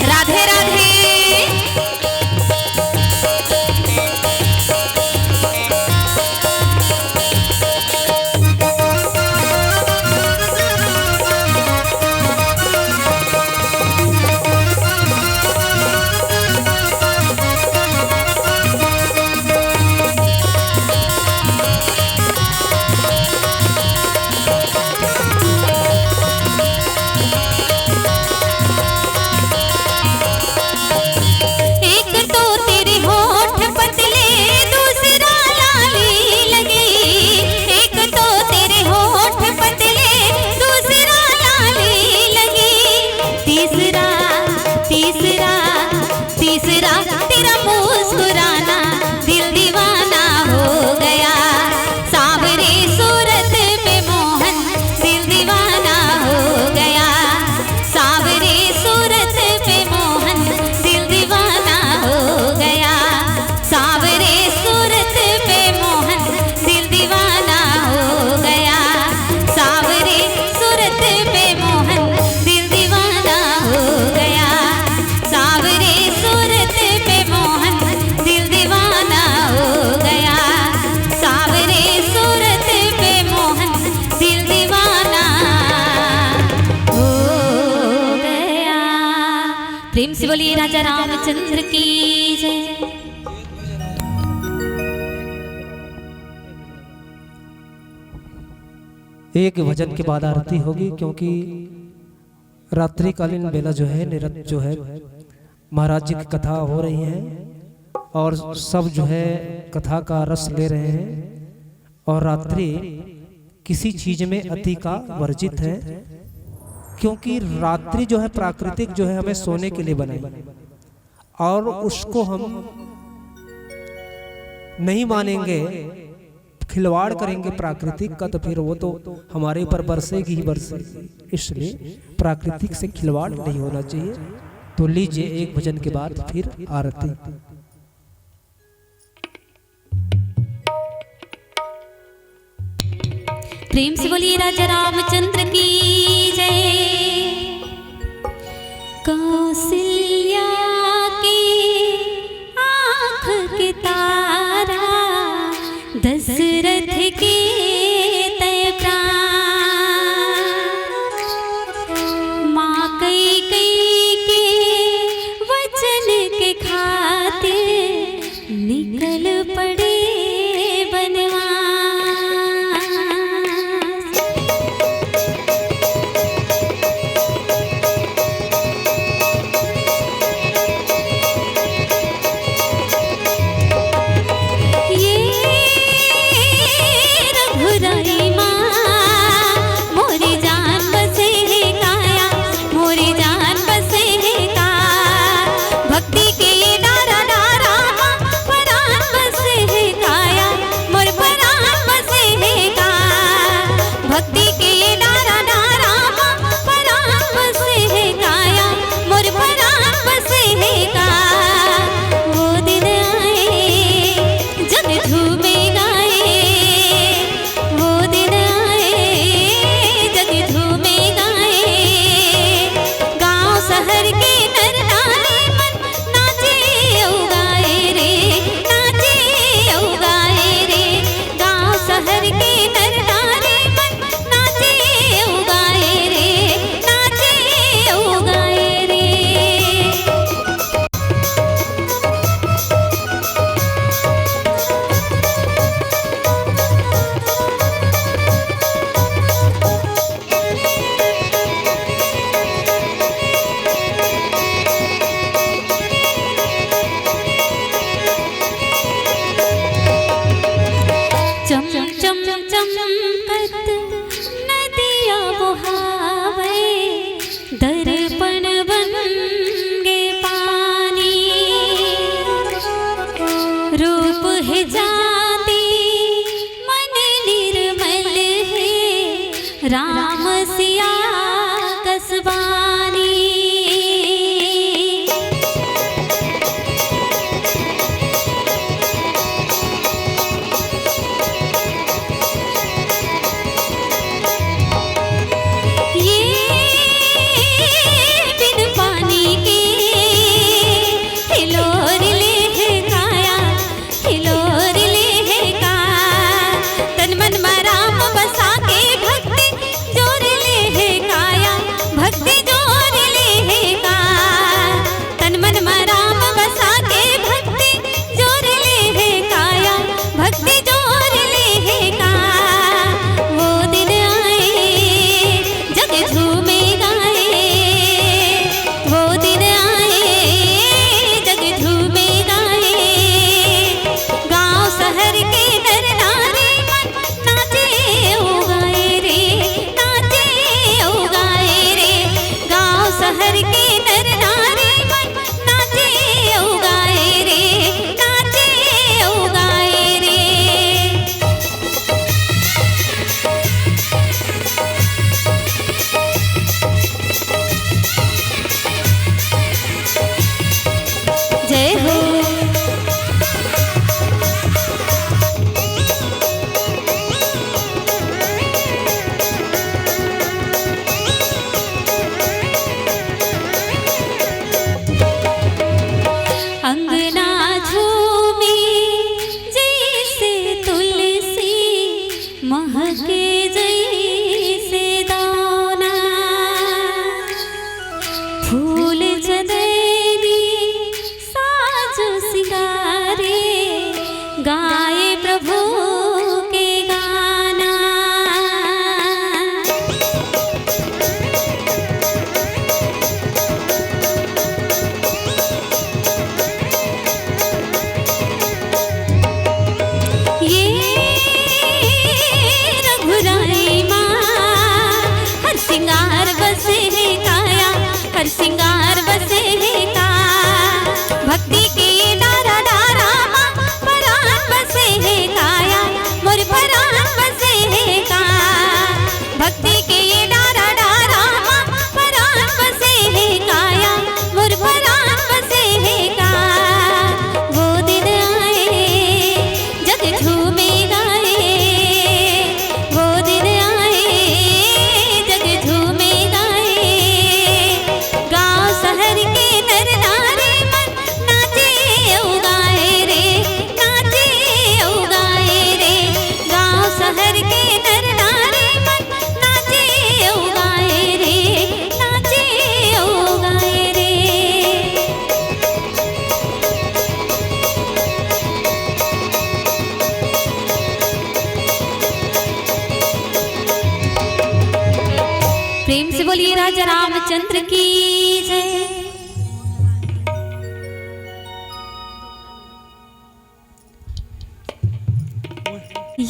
राधे राधे। एक तो तेरे होठ पतले, दूसरा लाली लगी, एक तो तेरे होठ पतले, दूसरा लाली लगी, तीसरा तीसरा तीसरा तेरा मुस्कुराना दिल दीवाना हो गया, सावरे सूरत पे मोहन दिल दीवाना हो गया, सावरे सूरत पे मोहन दिल दीवाना हो गया, सावरे सूरत पे मोहन दिल दीवाना हो गया, सावरे सूरत पे मोहन दिल दीवाना हो गया, सावरे सूरत पे मोहन दिल दीवाना हो गया, सावरे सूरत पे मोहन दिल दीवाना हो गया। प्रेम से बोलिए राजा रामचंद्र की जय। एक भजन के बाद आरती होगी, क्योंकि रात्रिकालीन बेला जो है निरंतर जो है महाराज जी की कथा हो रही है और सब जो है कथा का रस ले रहे हैं। और रात्रि किसी चीज में अति का वर्जित है, क्योंकि रात्रि जो है प्राकृतिक जो है हमें सोने के लिए बनाई, और उसको हम नहीं मानेंगे, खिलवाड़ करेंगे प्राकृतिक का, तो फिर वो तो हमारे ऊपर बरसेगी ही बरसेगी। इसलिए प्राकृतिक से खिलवाड़ नहीं होना चाहिए। तो लीजिए एक भजन के बाद फिर आरती। प्रेम से बोलिए राजा रामचंद्र की जय। कौशल्या की आँख के तारा, दशरथ के तय प्राण, माँ कैकेयी के वचन के खातिर निकल पड़े बनवास। राम सिया कसबानी। ये बिन पानी के हिलोर ले है काया, हिलोर ले है का तन मन में राम बसा के भक्ति जोर ले है काया, भक्ति जोर ले कर सिंगार बसे है का भक्ति के डारा डारा माँ परान बसे है काया मोर परान बसे है का भक्ति के डारा डारा माँ परान बसे है काया मोर परान बसे है का वो दिन आए जग झूमे गाए वो दिन आए जग झूमे गाए गाँव शहर के नर नारी मन नाचे उगाए रे नाचे उगाए रे गाँव शहर के नर नारी मन नाचे उगाए रे नाचे उगाए रे। प्रेम से बोलिए राजा रामचंद्र की जय।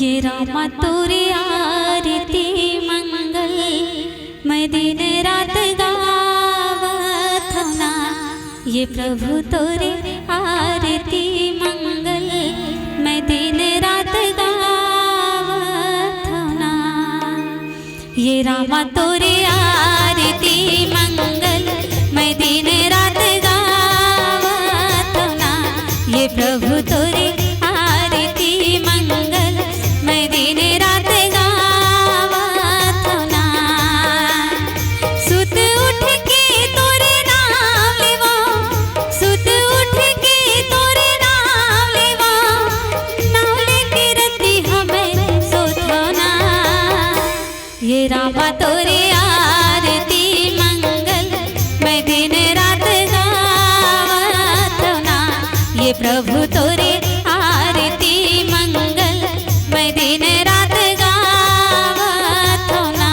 ये रामा तोरे आरती मंगल मैं दिन रात गावत हूँ ना ये प्रभु तोरे आरती मंगल मैं दिन रात गावत हूँ ना ये रामा तोरे आरती मंगल मैं दिन रात गावत हूँ ना ये प्रभु तोरे आरती मंगल मैं दिन रात गावत हूँ ना सुत उठ के तोरे नाम लेवा सुत उठ के तोरे नाम लेवा नाम लेके रति हमें सोथो ना ये रामा तोरे आरती मंगल मैं दिन रात गावत हूँ ना ये प्रभु तोरे आरती मंगल मैं दिन रात गावत हूँ ना।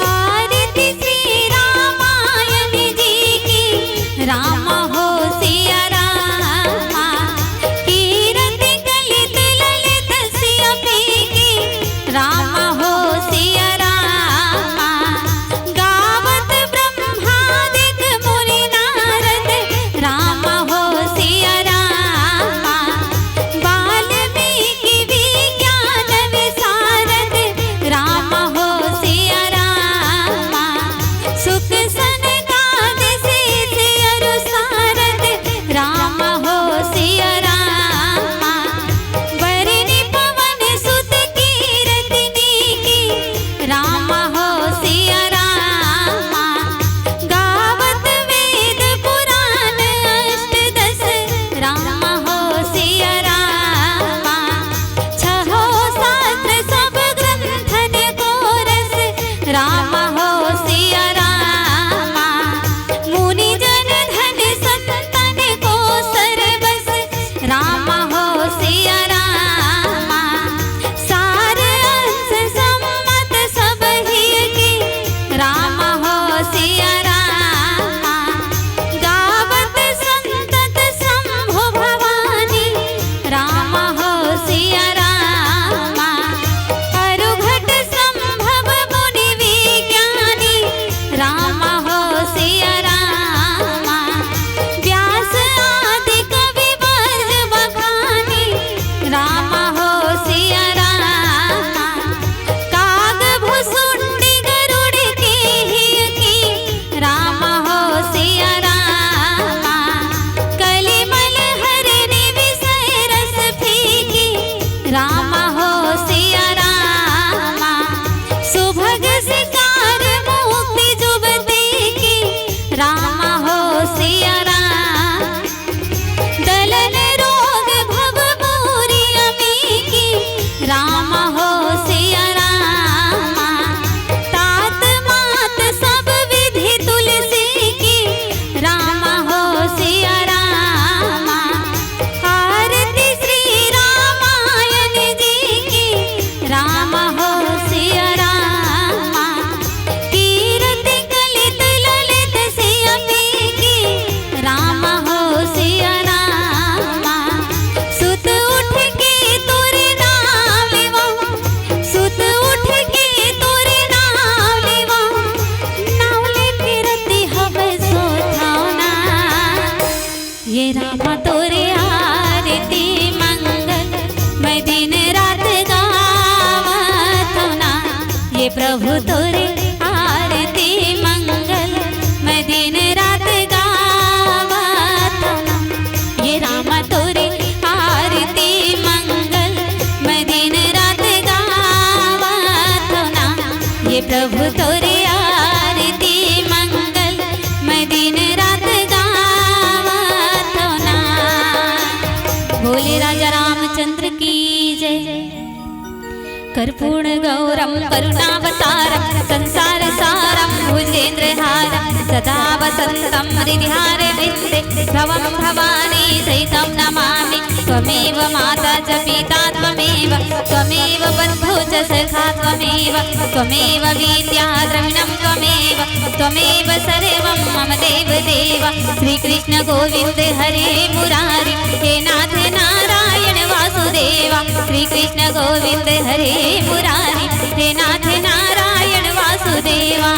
आरती श्री रामायण जी की रामा हो सिया रामा कीरति कलित ललित सिया की रामा हो सिया रामा गावत ब्रह्मादिक मुनि नारद रामा हो सिया रामा वाल्मीकि विज्ञान विशारद रामा हो सिया रामा सुख सनकाद सिद्ध अरु सारद रामा हो सिया रामा वरिणि पवन सुत कीरतिनी की रामा हो सिया रामा गावत वेद पुराण अष्टदश रामा हो सिया रामा छहो शास्त्र सब ग्रंथन को रस रामा हो सिया रामा मुनि जन धन संतन को सर्वस रामा हो सिया रामा सार अंश सम्मत सब ही की रामा हो सिया रामा गावत संतत शंभु भवानी रामा हो सिया रामा अरुघट संभव मुनि विज्ञानी रामा हो सिया रामा व्यास आदि कवि वर्ज बखानी रामा हो सिया रामा काग भुसुंडी गरुड़ के ही की रामा हो सिया रामा कलिमल हरिणि विषय रस फीकी रामा हो सिया रामा सुभग शिकार मुक्ति जुबती की रामा हो सिया रामा दलन रोग भव मोरी अमी की रामा हो सिया रामा मैं दिन रात गावत हूँ ना, ये प्रभु तोरे आरती मंगल। मैं दिन रात गावत हूँ ना, ये राम तोरे आरती मंगल। मैं दिन रात गावत हूँ ना, ये प्रभु तोरे आरती मंगल। मैं दिन रात गावत हूँ ना। बोले राजा रामचंद्र की जय। कर्पूर्ण गौरम करुणावतारम संसार सारम भुजेन्द्रहारम सदा वसंतम हृदयारविंदे भवं भवानी सहितं नमामि। त्वमेव माता च पिता त्वमेव, त्वमेव बन्धु च सखा त्वमेव, त्वमेव विद्या द्रविणं त्वमेव, त्वमेव सर्वं मम देवदेव। श्रीकृष्ण गोविन्द हरे मुरारी, हे नाथ नारायण वासुदेवा। श्रीकृष्ण गोविन्द हरे मुरारी, हे नाथ नारायण वासुदेवा।